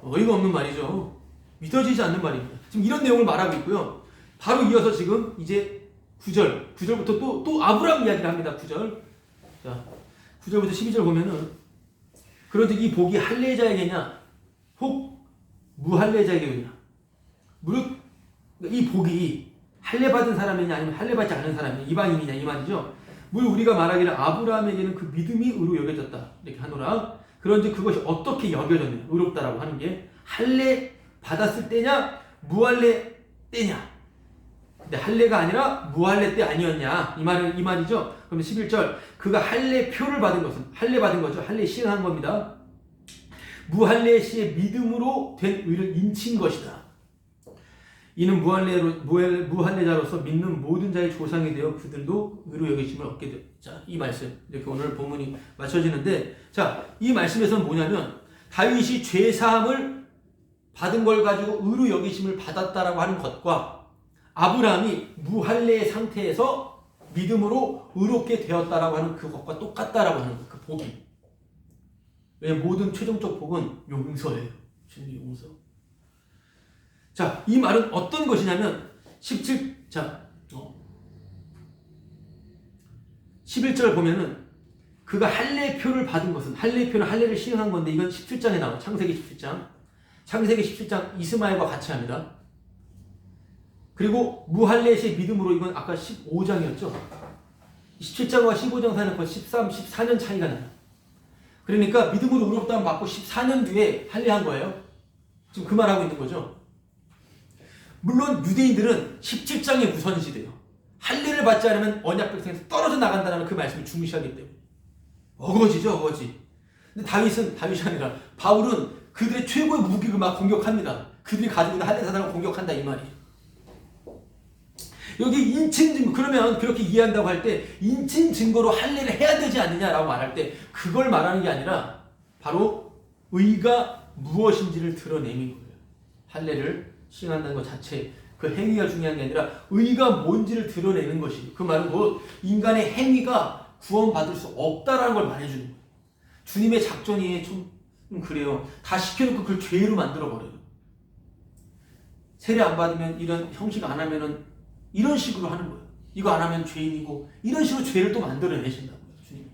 어이가 없는 말이죠. 믿어지지 않는 말입니다. 지금 이런 내용을 말하고 있고요. 바로 이어서 지금 이제 9절부터 또 아브라함 이야기를 합니다. 9절. 자, 9절부터 12절 보면은 그런즉 이 복이 할례자에게냐 혹 무할례자에게냐 무릇 이 복이 할례받은 사람이냐 아니면 할례받지 않은 사람이냐 이방인이냐 이 말이죠. 무릇 우리가 말하기를 아브라함에게는 그 믿음이 의로 여겨졌다 이렇게 하노라. 그런즉 그것이 어떻게 여겨졌느냐 의롭다라고 하는 게 할례 받았을 때냐 무할례 때냐. 근데 할례가 아니라 무할례 때 아니었냐 이 말이죠. 그럼 11절 그가 할례 표를 받은 것은 할례 받은 거죠. 할례 시행한 겁니다. 무할례 시의 믿음으로 된 의를 인친 것이다. 이는 무할례자로서 믿는 모든 자의 조상이 되어 그들도 의로 여기심을 얻게 되었다. 이 말씀 이렇게 오늘 본문이 맞춰지는데 자, 이 말씀에서는 뭐냐면 다윗이 죄 사함을 받은 걸 가지고 의로 여기심을 받았다라고 하는 것과 아브라함이 무할례의 상태에서 믿음으로 의롭게 되었다라고 하는 그것과 똑같다라고 하는 그 복이. 왜냐하면 모든 최종적 복은 용서예요. 주님의 용서. 자, 이 말은 어떤 것이냐면 11절 보면은 그가 할례표를 받은 것은 할례표는 할례를 시행한 건데 이건 17장에 나와요. 창세기 17장. 창세기 17장 이스마엘과 같이 합니다. 그리고 무할례의 믿음으로 이건 아까 15장이었죠. 17장과 15장 사이는 거의 14년 차이가 나요. 그러니까 믿음으로 의롭다함 받고 14년 뒤에 할례한 거예요. 지금 그 말하고 있는 거죠. 물론 유대인들은 17장에 우선시돼요. 할례를 받지 않으면 언약 백성에서 떨어져 나간다는 그 말씀을 중시하기 때문에 어거지죠, 어거지. 근데 다윗이 아니라 바울은 그들의 최고의 무기를 막 공격합니다. 그들이 가지고 있는 할례 사상을 공격한다 이 말이에요. 여기 인친 증거, 그러면 그렇게 이해한다고 할 때 인친 증거로 할례를 해야 되지 않느냐라고 말할 때 그걸 말하는 게 아니라 바로 의가 무엇인지를 드러내는 거예요. 할례를 시행한다는 것 자체 그 행위가 중요한 게 아니라 의가 뭔지를 드러내는 것이에요. 그 말은 곧 인간의 행위가 구원받을 수 없다라는 걸 말해주는 거예요. 주님의 작전이 좀 그래요. 다 시켜놓고 그걸 죄로 만들어버려요. 세례 안 받으면 이런 형식 안 하면은 이런 식으로 하는 거예요. 이거 안 하면 죄인이고 이런 식으로 죄를 또 만들어내신다고요. 주님이.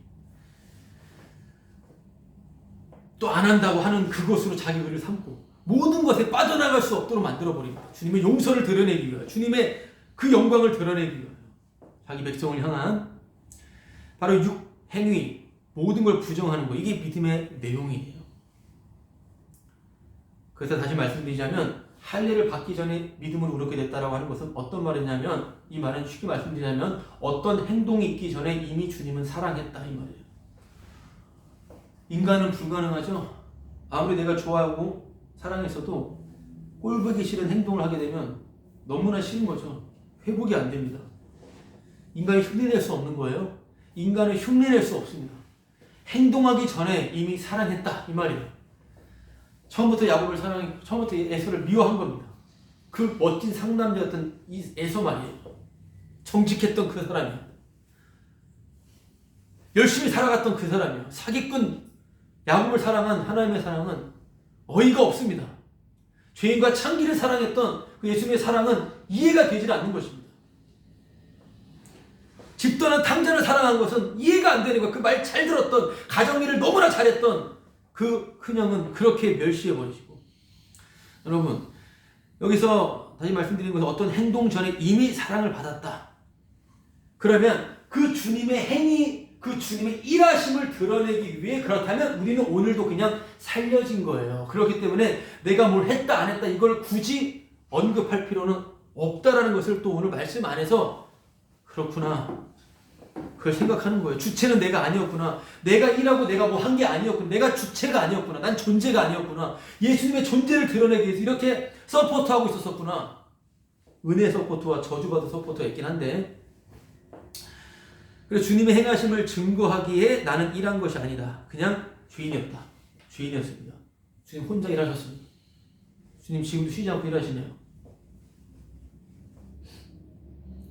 또 안 한다고 하는 그것으로 자기 의를 삼고 모든 것에 빠져나갈 수 없도록 만들어버립니다. 주님의 용서를 드러내기 위하여 주님의 그 영광을 드러내기 위하여 자기 백성을 향한 바로 행위 모든 걸 부정하는 거 이게 믿음의 내용이에요. 그래서 다시 말씀드리자면 할례를 받기 전에 믿음으로 의롭게 됐다라고 하는 것은 어떤 말이냐면 이 말은 쉽게 말씀드리자면 어떤 행동이 있기 전에 이미 주님은 사랑했다 이 말이에요. 인간은 불가능하죠. 아무리 내가 좋아하고 사랑했어도 꼴보기 싫은 행동을 하게 되면 너무나 싫은 거죠. 회복이 안 됩니다. 인간이 흉내낼 수 없는 거예요. 인간은 흉내낼 수 없습니다. 행동하기 전에 이미 사랑했다 이 말이에요. 처음부터 야곱을 사랑했고 처음부터 에서를 미워한 겁니다. 그 멋진 상남자였던 이 에서 말이에요. 정직했던 그 사람이에요. 열심히 살아갔던 그 사람이에요. 사기꾼 야곱을 사랑한 하나님의 사랑은 어이가 없습니다. 죄인과 창기를 사랑했던 그 예수님의 사랑은 이해가 되질 않는 것입니다. 집 떠난 탕자를 사랑한 것은 이해가 안 되는 거예요. 그 말 잘 들었던 가정일을 너무나 잘했던 그 큰형은 그렇게 멸시해버리시고, 여러분 여기서 다시 말씀드리는 것은 어떤 행동 전에 이미 사랑을 받았다. 그러면 그 주님의 행위, 그 주님의 일하심을 드러내기 위해 그렇다면 우리는 오늘도 그냥 살려진 거예요. 그렇기 때문에 내가 뭘 했다 안 했다 이걸 굳이 언급할 필요는 없다라는 것을 또 오늘 말씀 안에서 그렇구나 그걸 생각하는 거예요. 주체는 내가 아니었구나. 내가 일하고 내가 뭐 한 게 아니었구나. 내가 주체가 아니었구나. 난 존재가 아니었구나. 예수님의 존재를 드러내기 위해서 이렇게 서포트하고 있었구나. 은혜 서포트와 저주받은 서포트가 있긴 한데, 그래서 주님의 행하심을 증거하기에 나는 일한 것이 아니다. 그냥 주인이었다. 주인이었습니다. 주님 혼자 일하셨습니다. 주님 지금도 쉬지 않고 일하시네요.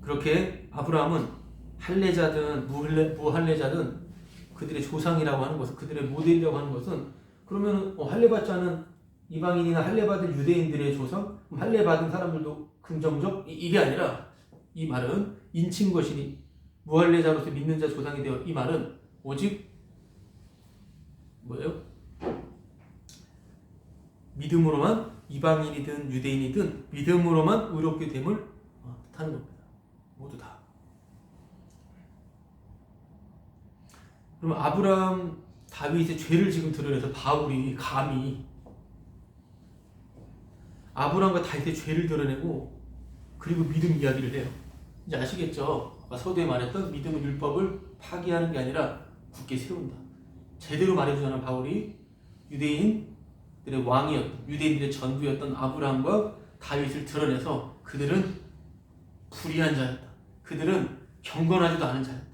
그렇게 아브라함은 할례자든 무할례자든 그들의 조상이라고 하는 것은, 그들의 모델이라고 하는 것은, 그러면 할례받지 않은 이방인이나 할례받은 유대인들의 조상, 할례받은 사람들도 긍정적? 이게 아니라 이 말은 인친 것이니 무할례자로서 믿는 자 조상이 되어, 이 말은 오직 뭐예요? 믿음으로만, 이방인이든 유대인이든 믿음으로만 의롭게 됨을 뜻하는 겁니다. 모두 다. 그러면 아브라함, 다윗의 죄를 지금 드러내서 바울이 감히 아브라함과 다윗의 죄를 드러내고 그리고 믿음 이야기를 해요. 이제 아시겠죠? 아까 서두에 말했던 믿음은 율법을 파기하는 게 아니라 굳게 세운다. 제대로 말해주자는 바울이 유대인들의 왕이었던, 유대인들의 전부였던 아브라함과 다윗을 드러내서 그들은 불의한 자였다. 그들은 경건하지도 않은 자였다.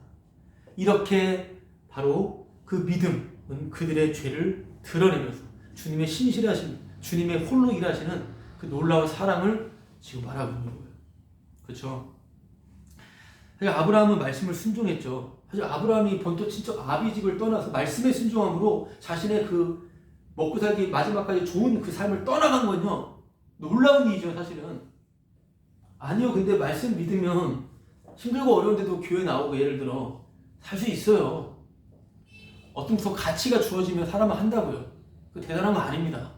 이렇게 바로 그 믿음은 그들의 죄를 드러내면서 주님의 신실하심, 주님의 홀로 일하시는 그 놀라운 사랑을 지금 말하고 있는 거예요. 그렇죠? 사실 아브라함은 말씀을 순종했죠. 사실 아브라함이 본토 친척 아비집을 떠나서 말씀에 순종함으로 자신의 그 먹고 살기 마지막까지 좋은 그 삶을 떠나간 건요, 놀라운 일이죠. 사실은 아니요. 근데 말씀 믿으면 힘들고 어려운데도 교회 나오고 예를 들어 살 수 있어요. 어떤 더 가치가 주어지면 사람은 한다고요. 그 대단한 거 아닙니다.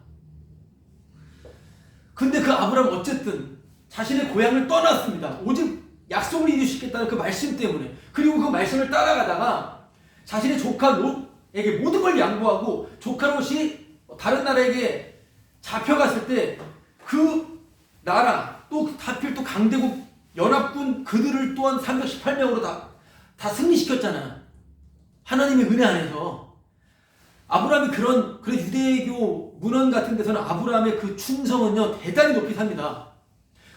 근데 그 아브라함은 어쨌든 자신의 고향을 떠났습니다. 오직 약속을 이루시겠다는 그 말씀 때문에. 그리고 그 말씀을 따라가다가 자신의 조카 롯에게 모든 걸 양보하고 조카 롯이 다른 나라에게 잡혀갔을 때 그 나라 또 하필 또 강대국 연합군 그들을 또한 318명으로 다 승리시켰잖아. 하나님의 은혜 안에서. 아브라함이 그런 유대교 문헌 같은 데서는 아브라함의 그 충성은요 대단히 높이 삽니다.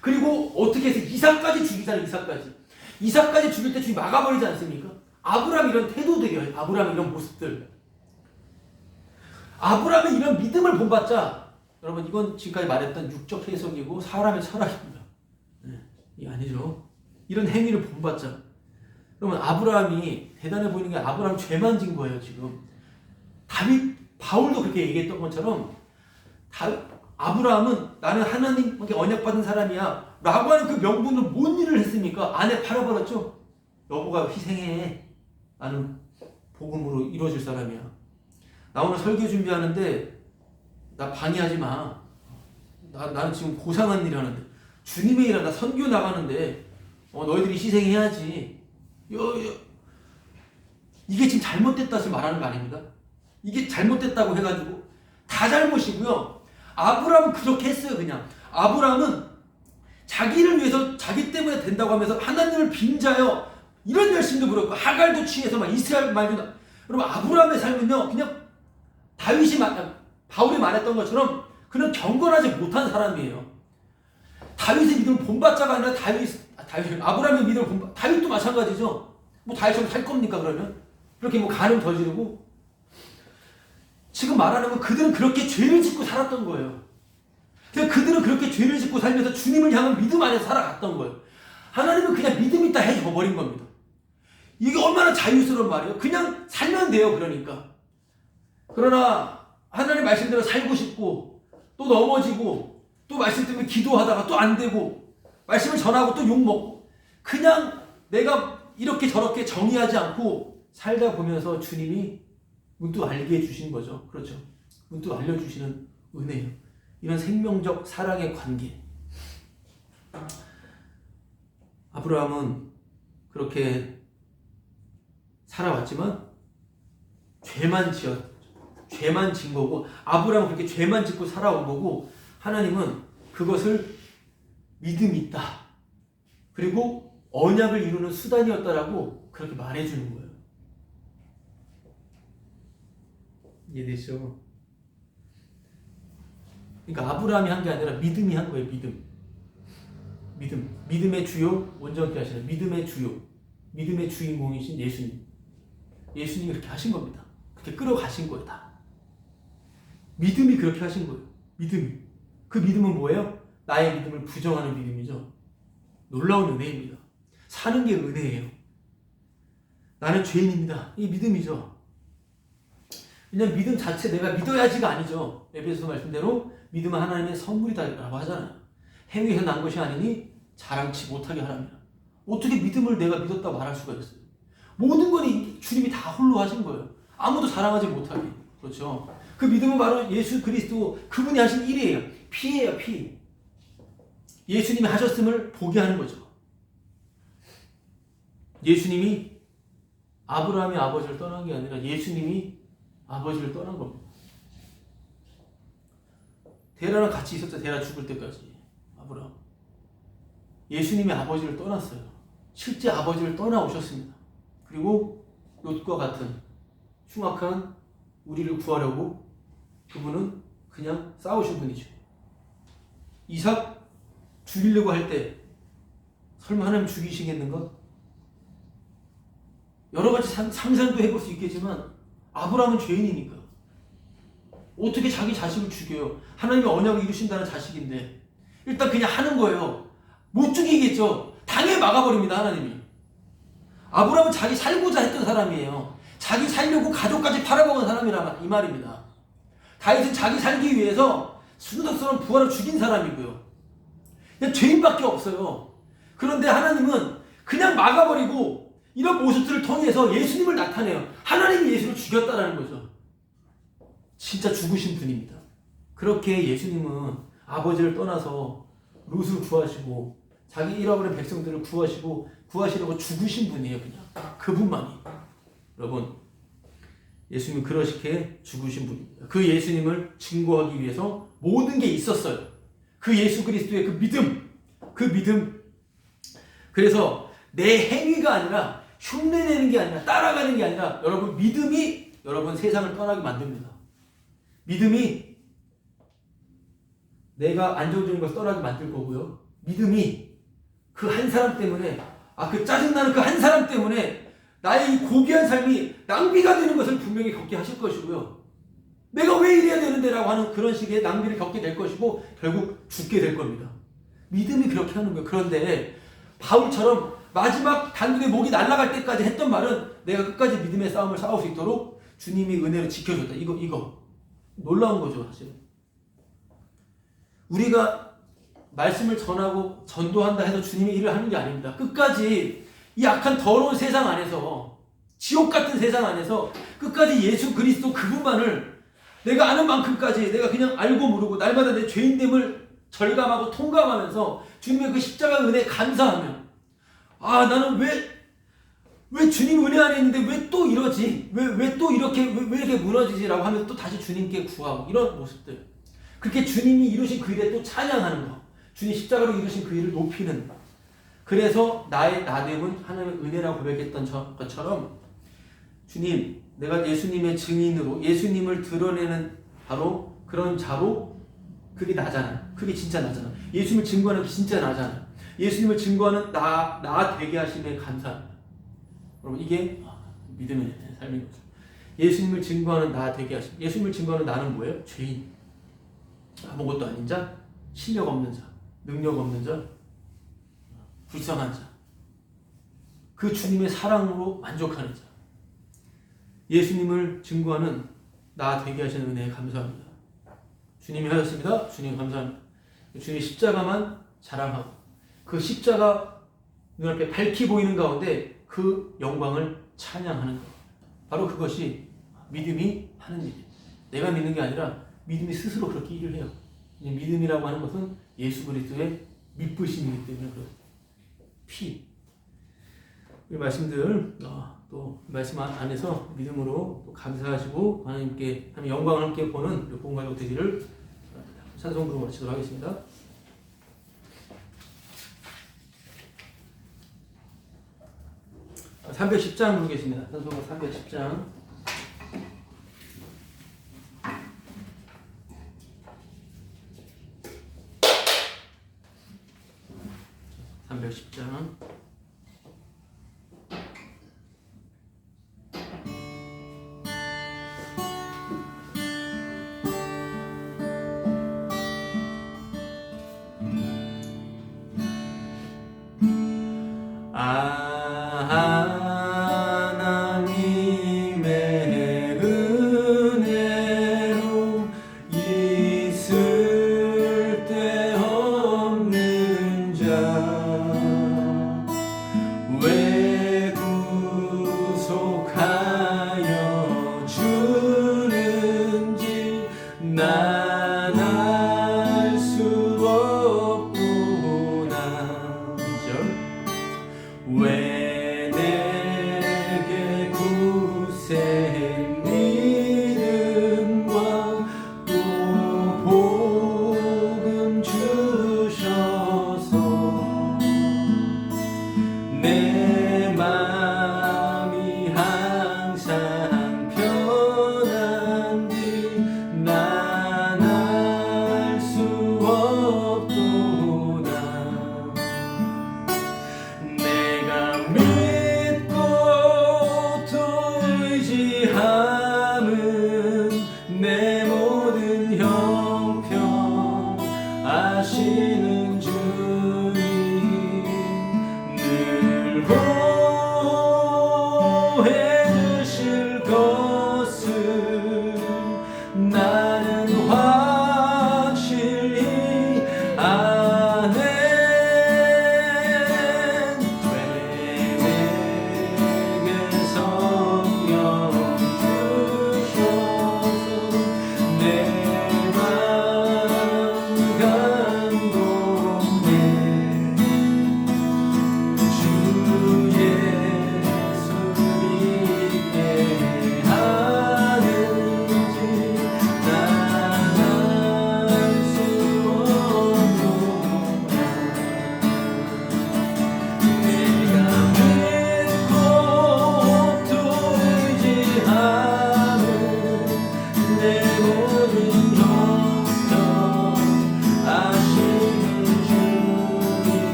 그리고 어떻게 해서 이삭까지 죽이잖아요. 이삭까지 죽일 때 주님 막아버리지 않습니까? 아브라함 이런 태도들이요. 아브라함 이런 모습들. 아브라함의 이런 믿음을 본받자, 여러분 이건 지금까지 말했던 육적 해석이고 사람의 철학입니다. 이게 아니죠. 이런 행위를 본받자. 그러면 아브라함이 대단해 보이는 게 아브라함 죄만 진 거예요. 지금 바울도 그렇게 얘기했던 것처럼 아브라함은 나는 하나님께 언약받은 사람이야 라고 하는 그 명분으로 뭔 일을 했습니까? 아내 팔아버렸죠. 여보가 희생해. 나는 복음으로 이루어질 사람이야. 나 오늘 설교 준비하는데 나 방해하지 마. 나는 지금 고상한 일 하는데, 주님의 일 하다 선교 나가는데 너희들이 희생해야지. 이게 지금 잘못됐다 해서 말하는 거 아닙니다. 이게 잘못됐다고 해가지고 다 잘못이고요. 아브라함은 그렇게 했어요. 그냥 아브라함은 자기를 위해서 자기 때문에 된다고 하면서 하나님을 빙자하여 이런 열심도 부렸고 하갈도 취해서 막 이스라엘 말도. 여러분 아브라함의 삶은요 그냥 바울이 말했던 것처럼 그는 경건하지 못한 사람이에요. 다윗의 믿음을 본받자가 아니라 아브라함의 믿음을 본받. 다윗도 마찬가지죠. 뭐 다윗처럼 살 겁니까 그러면? 그렇게 뭐 간음 저지르고. 지금 말하는 건 그들은 그렇게 죄를 짓고 살았던 거예요. 그러니까 그들은 그렇게 죄를 짓고 살면서 주님을 향한 믿음 안에서 살아갔던 거예요. 하나님은 그냥 믿음 있다 해줘버린 겁니다. 이게 얼마나 자유스러운 말이에요. 그냥 살면 돼요. 그러니까. 그러나 하나님 말씀대로 살고 싶고 또 넘어지고 또 말씀 때문에 기도하다가 또 안 되고 말씀을 전하고 또 욕먹고 그냥 내가 이렇게 저렇게 정의하지 않고 살다 보면서 주님이 문득 알게 해주신 거죠. 그렇죠. 문득 알려주시는 은혜예요. 이런 생명적 사랑의 관계. 아브라함은 그렇게 살아왔지만 죄만 진 거고 아브라함은 그렇게 죄만 짓고 살아온 거고 하나님은 그것을 믿음이 있다. 그리고 언약을 이루는 수단이었다라고 그렇게 말해주는 거예요. 이해되시죠? 그러니까 아브라함이 한 게 아니라 믿음이 한 거예요. 믿음의 주요 원정케 하시는 믿음의 주요 믿음의 주인공이신 예수님이 그렇게 하신 겁니다. 그렇게 끌어가신 거예요. 다 믿음이 그렇게 하신 거예요. 그 믿음은 뭐예요? 나의 믿음을 부정하는 믿음이죠. 놀라운 은혜입니다. 사는 게 은혜예요. 나는 죄인입니다. 이게 믿음이죠. 그냥 믿음 자체 내가 믿어야지가 아니죠. 에베소서 말씀대로 믿음은 하나님의 선물이다라고 하잖아요. 행위에서 난 것이 아니니 자랑치 못하게 하랍니다. 어떻게 믿음을 내가 믿었다고 말할 수가 있어요? 모든 건 주님이 다 홀로 하신 거예요. 아무도 자랑하지 못하게. 그렇죠? 그 믿음은 바로 예수 그리스도 그분이 하신 일이에요. 피예요, 피. 예수님이 하셨음을 보게 하는 거죠. 예수님이 아브라함의 아버지를 떠난 게 아니라 예수님이 아버지를 떠난 겁니다. 데라랑 같이 있었죠. 데라 죽을 때까지. 아브라함. 예수님이 아버지를 떠났어요. 실제 아버지를 떠나오셨습니다. 그리고 롯과 같은 흉악한 우리를 구하려고 그분은 그냥 싸우신 분이죠. 이삭 죽이려고 할 때 설마 하나님 죽이시겠는가? 여러 가지 상상도 해볼 수 있겠지만 아브라함은 죄인이니까 어떻게 자기 자식을 죽여요? 하나님이 언약을 이루신다는 자식인데 일단 그냥 하는 거예요. 못 죽이겠죠. 당연히 막아버립니다. 하나님이. 아브라함은 자기 살고자 했던 사람이에요. 자기 살려고 가족까지 팔아먹은 사람이라 이 말입니다. 다윗은 자기 살기 위해서 순덕스러운 부하를 죽인 사람이고요. 그냥 죄인밖에 없어요. 그런데 하나님은 그냥 막아버리고 이런 모습들을 통해서 예수님을 나타내요. 하나님이 예수를 죽였다라는 거죠. 진짜 죽으신 분입니다. 그렇게 예수님은 아버지를 떠나서 롯을 구하시고 자기 잃어버린 백성들을 구하시려고 죽으신 분이에요. 그냥 그분만이. 여러분, 예수님은 그러시게 죽으신 분입니다. 그 예수님을 증거하기 위해서 모든 게 있었어요. 그 예수 그리스도의 그 믿음. 그래서 내 행위가 아니라 흉내내는 게 아니라 따라가는 게 아니라 여러분 믿음이 여러분 세상을 떠나게 만듭니다. 믿음이 내가 안정적인 것을 떠나게 만들 거고요. 믿음이 그 한 사람 때문에 그 짜증나는 그 한 사람 때문에 나의 이 고귀한 삶이 낭비가 되는 것을 분명히 겪게 하실 것이고요. 내가 왜 이래야 되는데 라고 하는 그런 식의 낭비를 겪게 될 것이고 결국 죽게 될 겁니다. 믿음이 그렇게 하는 거예요. 그런데 바울처럼 마지막 단군의 목이 날아갈 때까지 했던 말은 내가 끝까지 믿음의 싸움을 싸울 수 있도록 주님이 은혜로 지켜줬다. 이거 놀라운 거죠. 사실 우리가 말씀을 전하고 전도한다 해서 주님이 일을 하는 게 아닙니다. 끝까지 이 악한 더러운 세상 안에서 지옥 같은 세상 안에서 끝까지 예수 그리스도 그분만을 내가 아는 만큼까지 내가 그냥 알고 모르고 날마다 내 죄인됨을 절감하고 통감하면서 주님의 그 십자가 은혜에 감사하며 나는 왜 주님 은혜 안에 있는데 왜 또 이러지? 왜 또 이렇게 왜 이렇게 무너지지라고 하면서 또 다시 주님께 구하고 이런 모습들. 그렇게 주님이 이루신 그 일에 또 찬양하는 거. 주님 십자가로 이루신 그 일을 높이는 거. 그래서 나의 나됨은 하나님의 은혜라고 고백했던 것처럼 주님, 내가 예수님의 증인으로 예수님을 드러내는 바로 그런 자로 그게 나잖아. 그게 진짜 나잖아. 예수님을 증거하는 게 진짜 나잖아. 예수님을 증거하는 나 되게 하심에 감사합니다. 여러분 이게 믿음의 삶인 거죠. 예수님을 증거하는 나 되게 하심. 예수님을 증거하는 나는 뭐예요? 죄인. 아무것도 아닌 자, 실력 없는 자, 능력 없는 자, 불쌍한 자. 그 주님의 사랑으로 만족하는 자. 예수님을 증거하는 나 되게 하시는 은혜에 감사합니다. 주님이 하셨습니다. 주님 감사합니다. 주님의 십자가만 자랑하고 그 십자가 눈앞에 밝히 보이는 가운데 그 영광을 찬양하는 것. 바로 그것이 믿음이 하는 일이에요. 내가 믿는 게 아니라 믿음이 스스로 그렇게 일을 해요. 믿음이라고 하는 것은 예수 그리스도의 믿부심이기 때문에 그렇습니다. 피. 이 말씀들 또 말씀 안에서 믿음으로 또 감사하시고 하나님께 하나님 영광을 함께 보는 본 가족 되기를 바랍니다. 찬송 부르고 마치도록 하겠습니다. 아, 310장 부르겠습니다. 찬송가 310장. 310장. 하나님의 은혜로 있을 데 없는 자 왜 구속하여 주는지 난 알 수 없구나. 왜 내게 굳센 믿음과 또 복음 주셔서 내 맘이 항상 편한지 난 알 수 없도다. 내가 믿고 또 의지함은 내 모든 형편 아시는 주님 늘 보혜 주실 것을 나는 확실히 아네. 내 맘 간도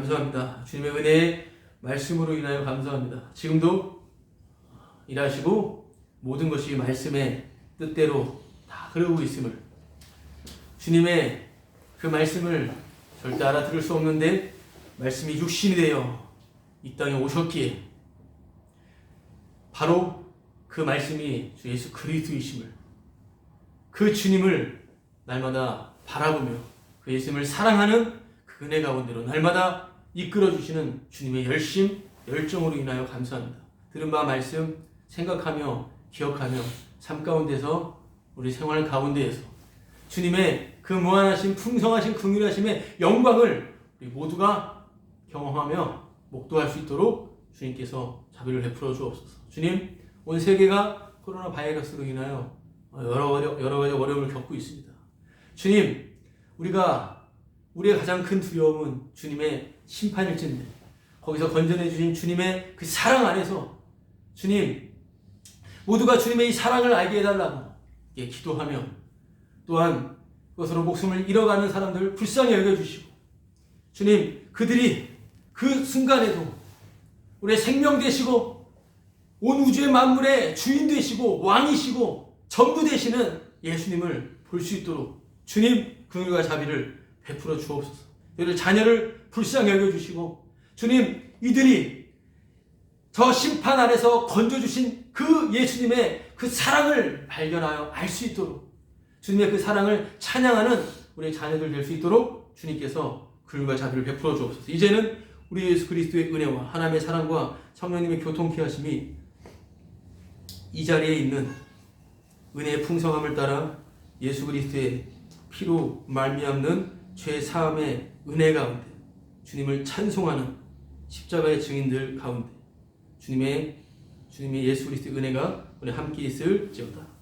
감사합니다. 주님의 은혜의 말씀으로 인하여 감사합니다. 지금도 일하시고 모든 것이 말씀의 뜻대로 다 흐르고 있음을, 주님의 그 말씀을 절대 알아들을 수 없는데 말씀이 육신이 되어 이 땅에 오셨기에 바로 그 말씀이 주 예수 그리스도이심을, 그 주님을 날마다 바라보며 그 예수님을 사랑하는 그 은혜 가운데로 날마다 이끌어주시는 주님의 열정으로 인하여 감사합니다. 들은 바 말씀 생각하며 기억하며 삶 가운데서 우리 생활 가운데에서 주님의 그 무한하신 풍성하신 긍휼하심의 영광을 우리 모두가 경험하며 목도할 수 있도록 주님께서 자비를 베풀어 주옵소서. 주님, 온 세계가 코로나 바이러스로 인하여 여러 가지 어려움을 겪고 있습니다. 주님, 우리의 가장 큰 두려움은 주님의 심판일진데 거기서 건져내 주신 주님의 그 사랑 안에서 주님, 모두가 주님의 이 사랑을 알게 해달라고 기도하며 또한 그것으로 목숨을 잃어가는 사람들을 불쌍히 여겨주시고 주님, 그들이 그 순간에도 우리의 생명 되시고 온 우주의 만물의 주인 되시고 왕이시고 전부 되시는 예수님을 볼 수 있도록 주님 긍휼과 자비를 베풀어 주옵소서. 너희 자녀를 불쌍히 여겨주시고 주님, 이들이 저 심판 아래서 건져주신 그 예수님의 그 사랑을 발견하여 알 수 있도록 주님의 그 사랑을 찬양하는 우리의 자녀들 될 수 있도록 주님께서 긍휼과 자비를 베풀어 주옵소서. 이제는 우리 예수 그리스도의 은혜와 하나님의 사랑과 성령님의 교통케 하심이 이 자리에 있는 은혜의 풍성함을 따라 예수 그리스도의 피로 말미암는 죄 사함의 은혜 가운데 주님을 찬송하는 십자가의 증인들 가운데 주님의 예수 그리스도의 은혜가 우리 함께 있을지어다.